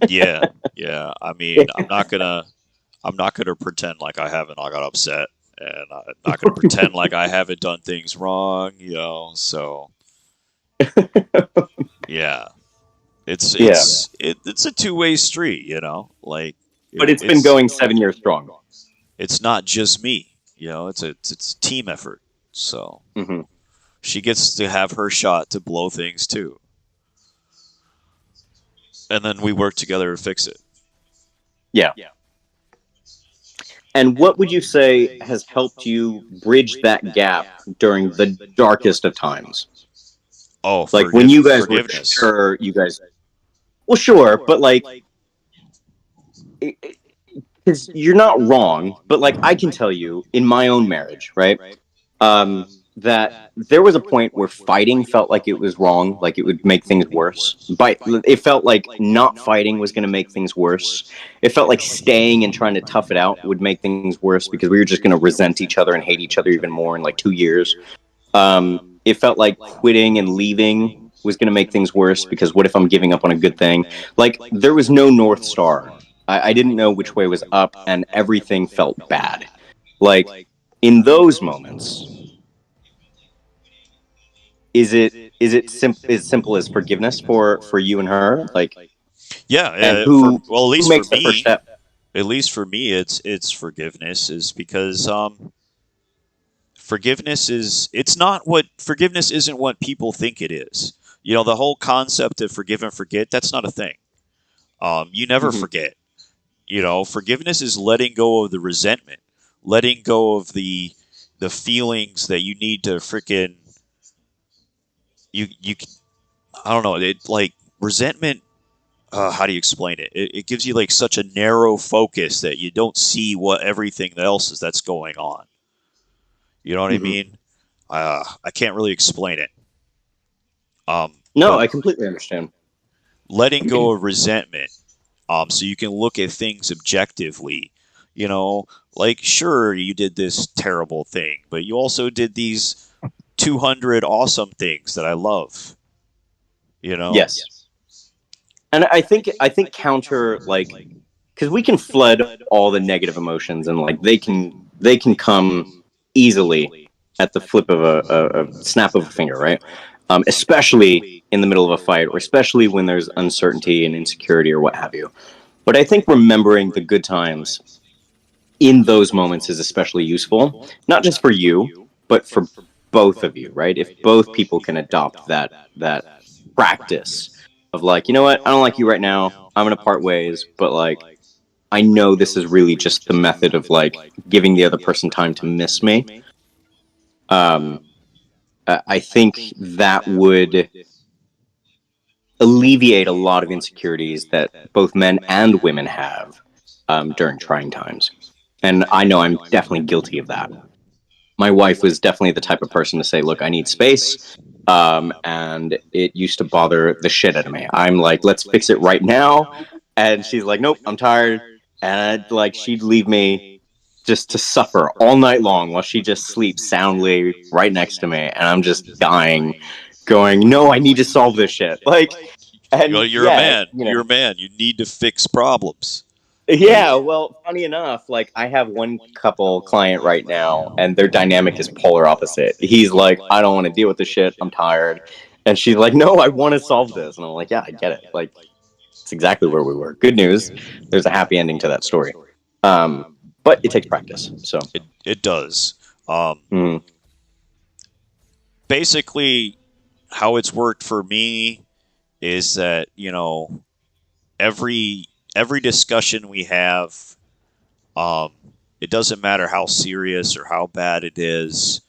Yeah, yeah. I mean, I'm not gonna pretend like I haven't I got upset, and I'm not gonna pretend like I haven't done things wrong. So yeah, it's Yeah. it's it's a two-way street. Like But it's been it's going 7 years strong. it's not just me. It's a team effort. So Hmm. she gets to have her shot to blow things too, and then we work together to fix it. Yeah. And what would you say has helped you bridge that gap during the darkest of times? Oh, Like when you guys were forgiveness. sure you guys, well, sure, but like, because you're not wrong, but like I can tell you in my own marriage, right? That there was a point where fighting felt like it was wrong, like it would make things worse. But it felt like not fighting was going to make things worse. It felt like staying and trying to tough it out would make things worse because we were just going to resent each other and hate each other even more in like 2 years. It felt like quitting and leaving was going to make things worse because what if I'm giving up on a good thing? Like there was no North Star. I didn't know which way was up, and everything felt bad. Like in those moments, is it as simple as forgiveness for you and her? Like, Yeah, and for who well, who makes the first step? at least for me, it's forgiveness is because forgiveness is it's not what forgiveness isn't what people think it is. The whole concept of forgive and forget, that's not a thing. You never Hmm. forget. Forgiveness is letting go of the resentment, letting go of the feelings that you need to freaking you I don't know, it like resentment. How do you explain it? It gives you like such a narrow focus that you don't see what everything else is that's going on. You know what I Hmm. mean? I can't really explain it. No, But I completely understand. letting go of resentment, so you can look at things objectively. You know, like sure you did this terrible thing, but you also did these 200 awesome things that I love. You know? Yes, and I think counter like because we can flood all the negative emotions and like they can come easily at the flip of a snap of a finger, right? Especially in the middle of a fight, or especially when there's uncertainty and insecurity or what have you. But I think remembering the good times in those moments is especially useful, not just for you, but for both of you, right? If both people can adopt that practice of like, you know what, I don't like you right now. I'm gonna part ways, but like I know this is really just the method of like giving the other person time to miss me. Um, I think that would alleviate a lot of insecurities that both men and women have during trying times. And I know I'm definitely guilty of that. My wife was definitely the type of person to say, "Look, I need space," and it used to bother the shit out of me. I'm like, "Let's fix it right now," and she's like, "Nope, I'm tired," and like she'd leave me just to suffer all night long while she just sleeps soundly right next to me, and I'm just dying, going, "No, I need to solve this shit." Like, and You're a yeah, man. You're a man. You need to fix problems. Like, yeah, well, funny enough, like I have one couple client right now, and their dynamic is polar opposite. He's like, I don't want to deal with this shit. I'm tired. And she's like, no, I want to solve this. And I'm like, yeah, I get it. Like, it's exactly where we were. Good news. There's a happy ending to that story. Um, but it takes practice. So, it does. Um, mm, basically, how it's worked for me is that every every discussion we have, um, it doesn't matter how serious or how bad it is.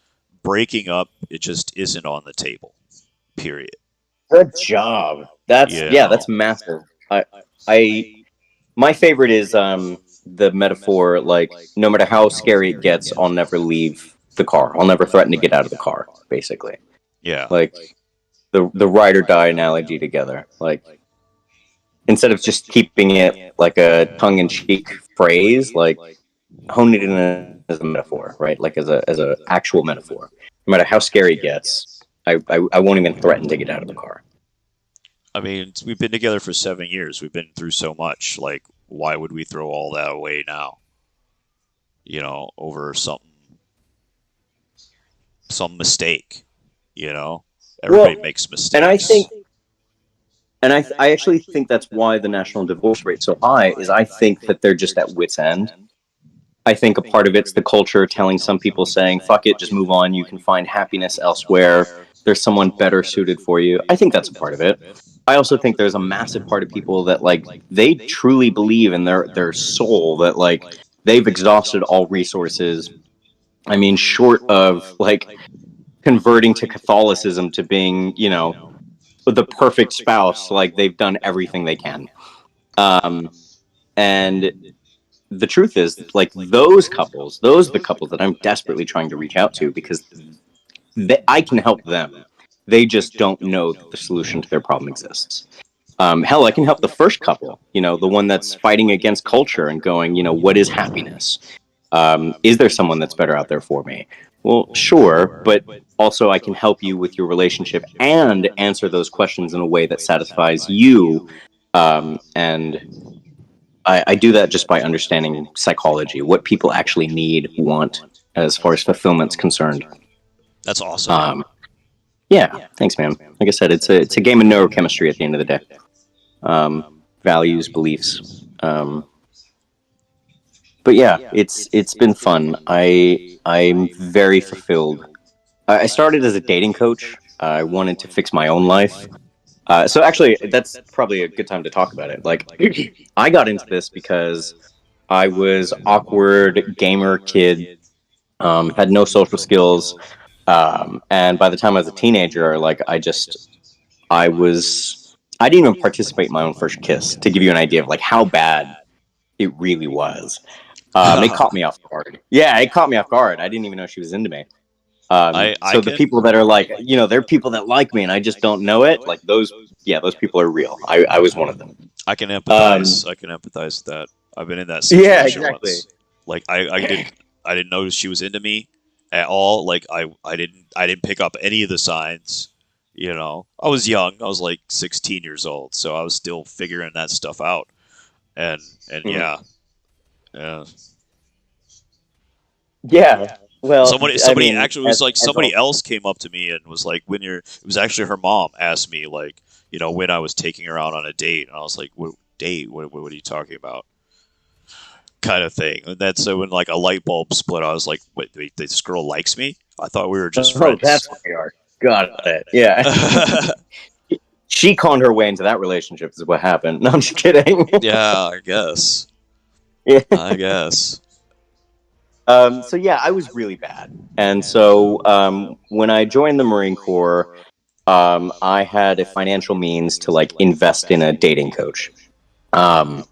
Breaking up, it just isn't on the table. Period. good job. That's, You yeah, that's know. massive. I, my favorite is the metaphor like no matter how scary it gets, I'll never leave the car. I'll never threaten to get out of the car. Basically, Yeah. like the ride or die analogy together. Like instead of just keeping it like a tongue in cheek phrase, like hone it in as a metaphor, right? Like as a actual metaphor. No matter how scary it gets, I won't even threaten to get out of the car. I mean, we've been together for 7 years. We've been through so much. Like, why would we throw all that away now? Over some mistake. You know, everybody Well, makes and I mistakes. think and I actually think that's why the national divorce rate's so high is I think that they're just at wits end. I think a part of it's the culture telling some people saying, fuck it, just move on, you can find happiness elsewhere, there's someone better suited for you. I think that's a part of it. I also think there's a massive part of people that like they truly believe in their soul that like they've exhausted all resources. I mean, short of like converting to Catholicism to being, the perfect spouse, like they've done everything they can. Um, and the truth is, like those are the couples that I'm desperately trying to reach out to because I can help them. They just don't know that the solution to their problem exists. Hell, I can help the first couple, the one that's fighting against culture and going, what is happiness? Is there someone that's better out there for me? Well, sure, but also I can help you with your relationship and answer those questions in a way that satisfies you. And I do that just by understanding psychology, what people actually need, want, as far as fulfillment's concerned. That's awesome. Um, yeah, thanks, man. Like I said, it's a game of neurochemistry at the end of the day. Values, beliefs. But yeah, it's been fun. I'm very fulfilled. I started as a dating coach. I wanted to fix my own life. So actually, that's probably a good time to talk about it. Like, I got into this because I was awkward gamer kid, had no social skills, and by the time I was a teenager, like I didn't even participate in my own first kiss. To give you an idea of like how bad it really was. It caught me off guard. Yeah, it caught me off guard. I didn't even know she was into me. I So the can people that are like, there are people that like me and I just don't know it. Like those, yeah, those people are real. I was one of them. I can Um, empathize. I can empathize with that. I've been in that yeah, situation exactly. once. Like I didn't notice she was into me at all. Like I didn't pick up any of the signs. I was young. I was like 16 years old, so I was still figuring that stuff out. And Mhm. yeah, yeah. Yeah. Well, I Somebody mean, actually, it was like as somebody all, else came up to me and was like, it was actually her mom asked me like, when I was taking her out on a date, and I was like, what date? What are you talking about? Kind of thing. And that's so when like a light bulb split, I was like, wait, this girl likes me? I thought we were just Oh, friends. that's what they are. Got it. Yeah. She conned her way into that relationship is what happened. No, I'm just kidding. Yeah, I guess. Yeah. I guess. So yeah, I was really bad. And so when I joined the Marine Corps, I had a financial means to like invest in a dating coach. Um,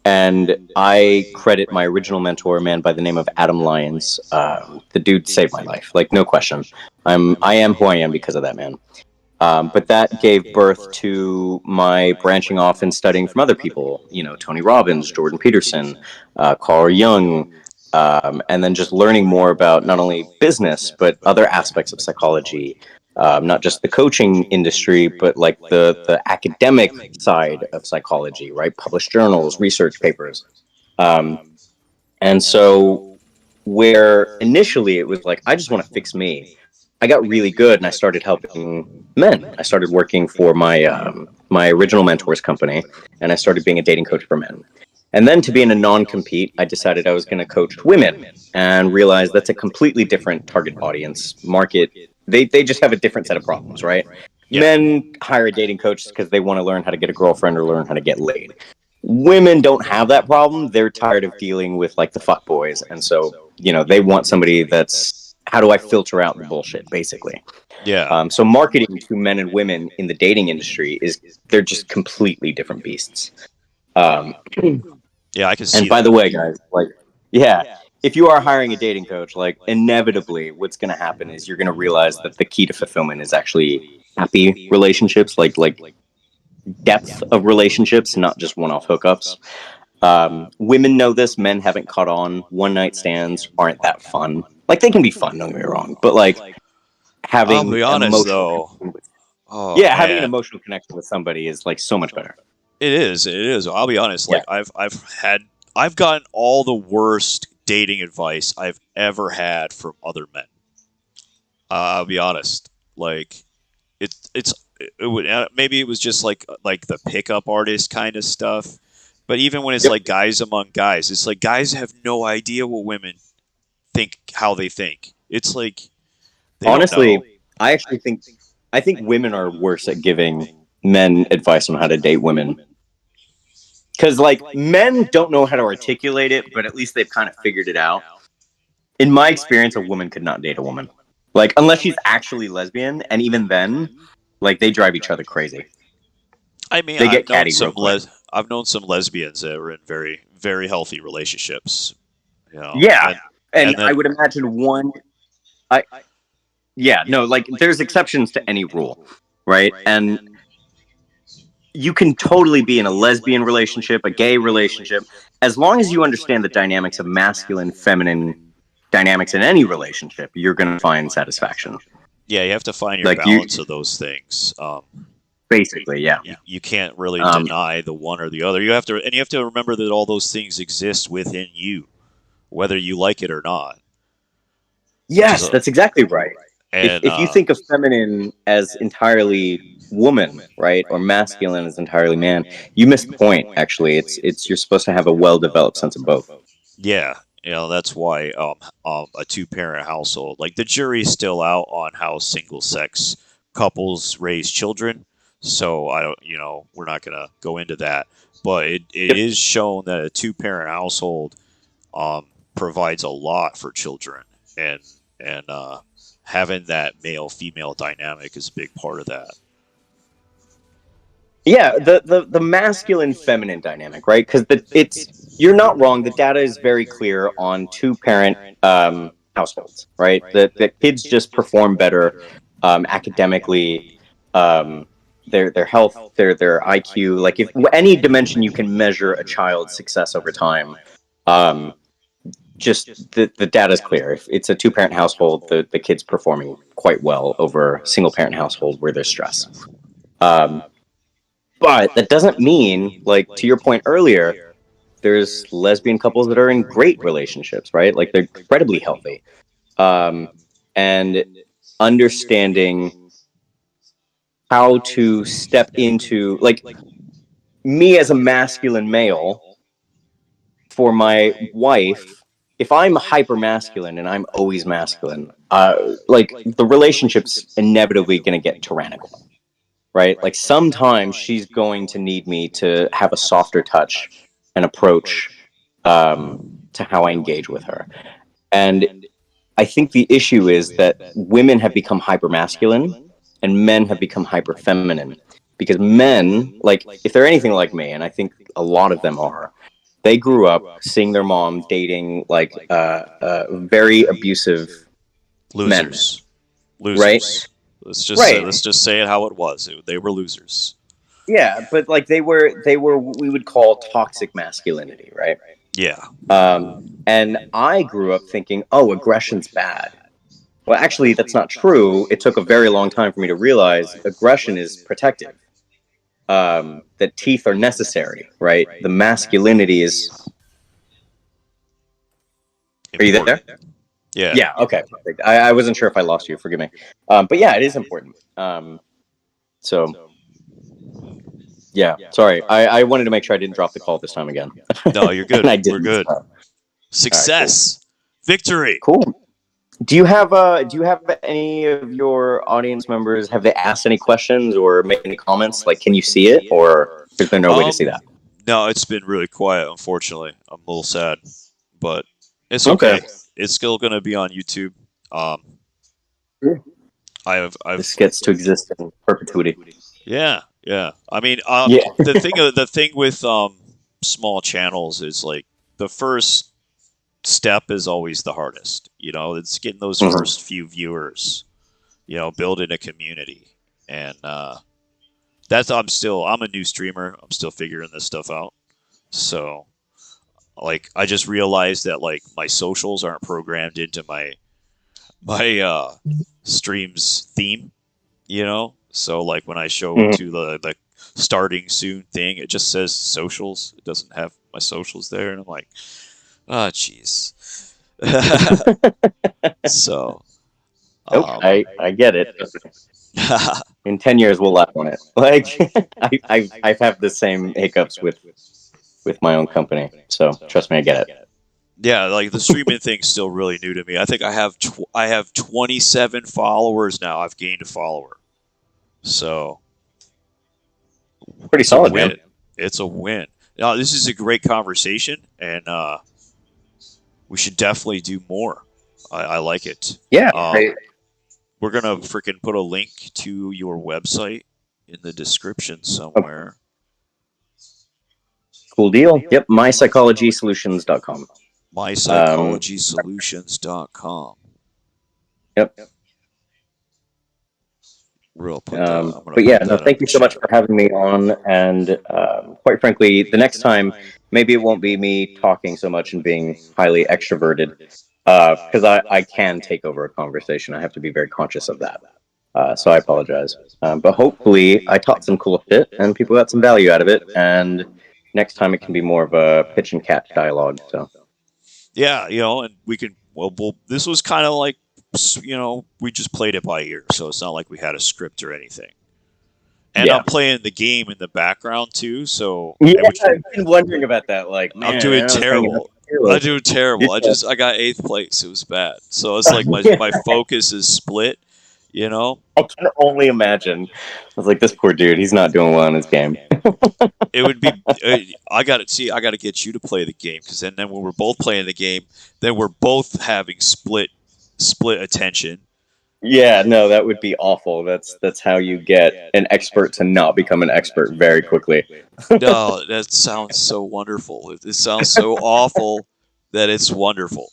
and I credit my original mentor, a man by the name of Adam Lyons. The dude saved my life, like no question. I am who I am because of that man. But that gave birth to my branching off and studying from other people, you know, Tony Robbins, Jordan Peterson, Carl Jung, and then just learning more about not only business, but other aspects of psychology, not just the coaching industry, but like the academic side of psychology, right? Published journals, research papers. Um, and so, where initially it was like, I just want to fix me, I got really good and I started helping men. I started working for my original mentor's company, and I started being a dating coach for men. And then to be in a non-compete, I decided I was going to coach women and realized that's a completely different target audience market. They just have a different set of problems, right? Yeah. Men hire a dating coach because they want to learn how to get a girlfriend or learn how to get laid. Women don't have that problem. They're tired of dealing with like the fuck boys, and so they want somebody that's, how do I filter out the bullshit, basically. Yeah. So marketing to men and women in the dating industry is, they're just completely different beasts. Um, Yeah, I can and see by that. the way, guys, like, yeah, if you are hiring a dating coach, like, inevitably, what's going to happen is you're going to realize that the key to fulfillment is actually happy relationships, like depth of relationships, not just one-off hookups. Women know this. Men haven't caught on. One night stands aren't that fun. Like, they can be fun, don't get me wrong, but like I'll having be honest emotional though. connection with, Oh yeah, having an man, emotional connection with somebody is like so much better. it is. It is. I'll be honest. Yeah. Like I've gotten all the worst dating advice I've ever had from other men. I'll be honest. Like it's it would maybe it was just like the pickup artist kind of stuff. But even when it's Yep. like guys among guys, it's like guys have no idea what women think, how they think. It's like they don't know. Honestly, I actually think I think women are worse at giving men advice on how to date women. Because like men don't know how to articulate it, but at least they've kind of figured it out. In my experience, a woman could not date a woman. Like, unless she's actually lesbian, and even then, like, they drive each other crazy. I mean, They get catty real quick. I've known some lesbians that were in very very healthy relationships. You know, Yeah, and and then I would imagine one. I Yeah, no, like there's exceptions to any rule, right? And you can totally be in a lesbian relationship, a gay relationship, as long as you understand the dynamics of masculine, feminine dynamics in any relationship, you're going to find satisfaction. yeah, you have to find your Like you, balance of those things. basically, yeah. You can't really Um, deny the one or the other. You have to remember that all those things exist within you, whether you like it or not. Which is yes, that's exactly right. If and if you think of feminine as entirely woman, right, or masculine as entirely man, you miss the point. Actually, it's you're supposed to have a well-developed sense of both. yeah, that's why a two-parent household, like the jury's still out on how single-sex couples raise children. So I don't, we're not gonna go into that, but it Yep. is shown that a two-parent household um, provides a lot for children, and having that male-female dynamic is a big part of that. Yeah, the masculine feminine dynamic, right? Because it's, you're not wrong. The data is very clear on two parent households, right? The kids just perform better academically, um, their health, their IQ. Like, if any dimension you can measure a child's success over time, um, just the data is clear. If it's a two parent household, the kid's performing quite well over a single parent household where there's stress. Um, but that doesn't mean, like, to your point earlier, there's lesbian couples that are in great relationships, right? Like, they're incredibly healthy. Um, and understanding how to step into, like, me as a masculine male, for my wife, if I'm hyper masculine and I'm always masculine, like the relationship's inevitably going to get tyrannical, right? Like sometimes she's going to need me to have a softer touch and approach to how I engage with her. And I think the issue is that women have become hyper masculine and men have become hyper feminine. Because men, like, if they're anything like me, and I think a lot of them are, they grew up seeing their mom dating like very abusive men, Losers. right? Losers. Right. Let's just say it how it was. They were losers. Yeah, but like they were what we would call toxic masculinity, right? Yeah. And I grew up thinking, oh, aggression's bad. Well, actually, that's not true. It took a very long time for me to realize aggression is protective. That teeth are necessary, right? The masculinity is. Are you Important. there? Yeah. Yeah. Okay. Perfect. I wasn't sure if I lost you. Forgive me. But yeah, it is important. So yeah. Sorry. I wanted to make sure I didn't drop the call this time again. No, you're And good. I We're didn't. good. So. All right. Success. Victory. Cool. Do you have any of your audience members, have they asked any questions or made any comments? Like, can you see it, or is there no way to see that? No, it's been really quiet, unfortunately. I'm a little sad, but it's Okay. okay. It's still going to be on YouTube. Um, I've This gets to exist in perpetuity. yeah, yeah. I mean, Yeah. the thing with small channels is like the first step is always the hardest. You know, it's getting those Mhm. first few viewers. You know, building a community, and I'm a new streamer. I'm still figuring this stuff out. So like I just realized that like my socials aren't programmed into my streams theme, you know? So like when I show Mhm. to the starting soon thing, it just says socials. It doesn't have my socials there, and I'm like, ah, jeez. So, Nope, um, I get it. In 10 years, we'll laugh on it. Like, I've had the same hiccups with my own company. So trust me, I get it. yeah, like the streaming thing's still really new to me. I think I have 27 followers now. I've gained a follower, so Pretty it's a solid, man. win. It's a win. Now this is a great conversation, and we should definitely do more. I like it. Yeah. We're gonna freaking put a link to your website in the description somewhere. Cool deal. Yep. mypsychologysolutions.com. mypsychologysolutions.com. Yep. I'm gonna But put yeah, no, that in thank the you so much chat. for having me on. And quite frankly, the next time, maybe it won't be me talking so much and being highly extroverted, because I can take over a conversation. I have to be very conscious of that. So I apologize. But hopefully, I taught some cool shit and people got some value out of it. And next time, it can be more of a pitch and catch dialogue. So Yeah, you know, and we can. This was kind of like, you know, we just played it by ear, so it's not like we had a script or anything. And yeah. I'm playing the game in the background too, so Yeah, I've been wondering about that. Like, I'm man, doing I was hanging out terrible. with I'm you. doing terrible. I got 8th place. It was bad. So it's like my focus is split. You know, I can only imagine. I was like, this poor dude, he's not doing well in his game. it would be. I got to see. I got to get you to play the game because then when we're both playing the game, then we're both having split attention. Yeah, no, that would be awful. That's how you get an expert to not become an expert very quickly. No, that sounds so wonderful. It sounds so awful that it's wonderful.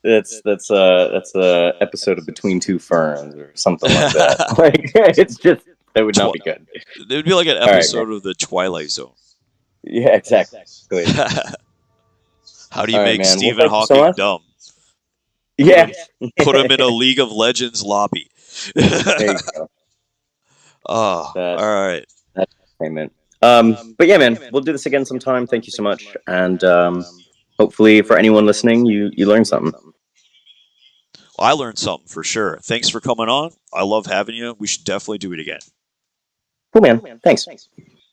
That's a episode of Between Two Ferns or something like that. Like it's just that would not be good. It would be like an All right, episode of the Twilight Zone. yeah, exactly. How do you All right, make man. Well, Stephen thank you so Hawking much. dumb? Yeah, Put him in a League of Legends lobby. there you go. Oh, That, all right. that's entertainment. But yeah, man, we'll do this again sometime. Thank you so much, and hopefully, for anyone listening, you learned something. Well, I learned something for sure. Thanks for coming on. I love having you. We should definitely do it again. Cool, man. Thanks.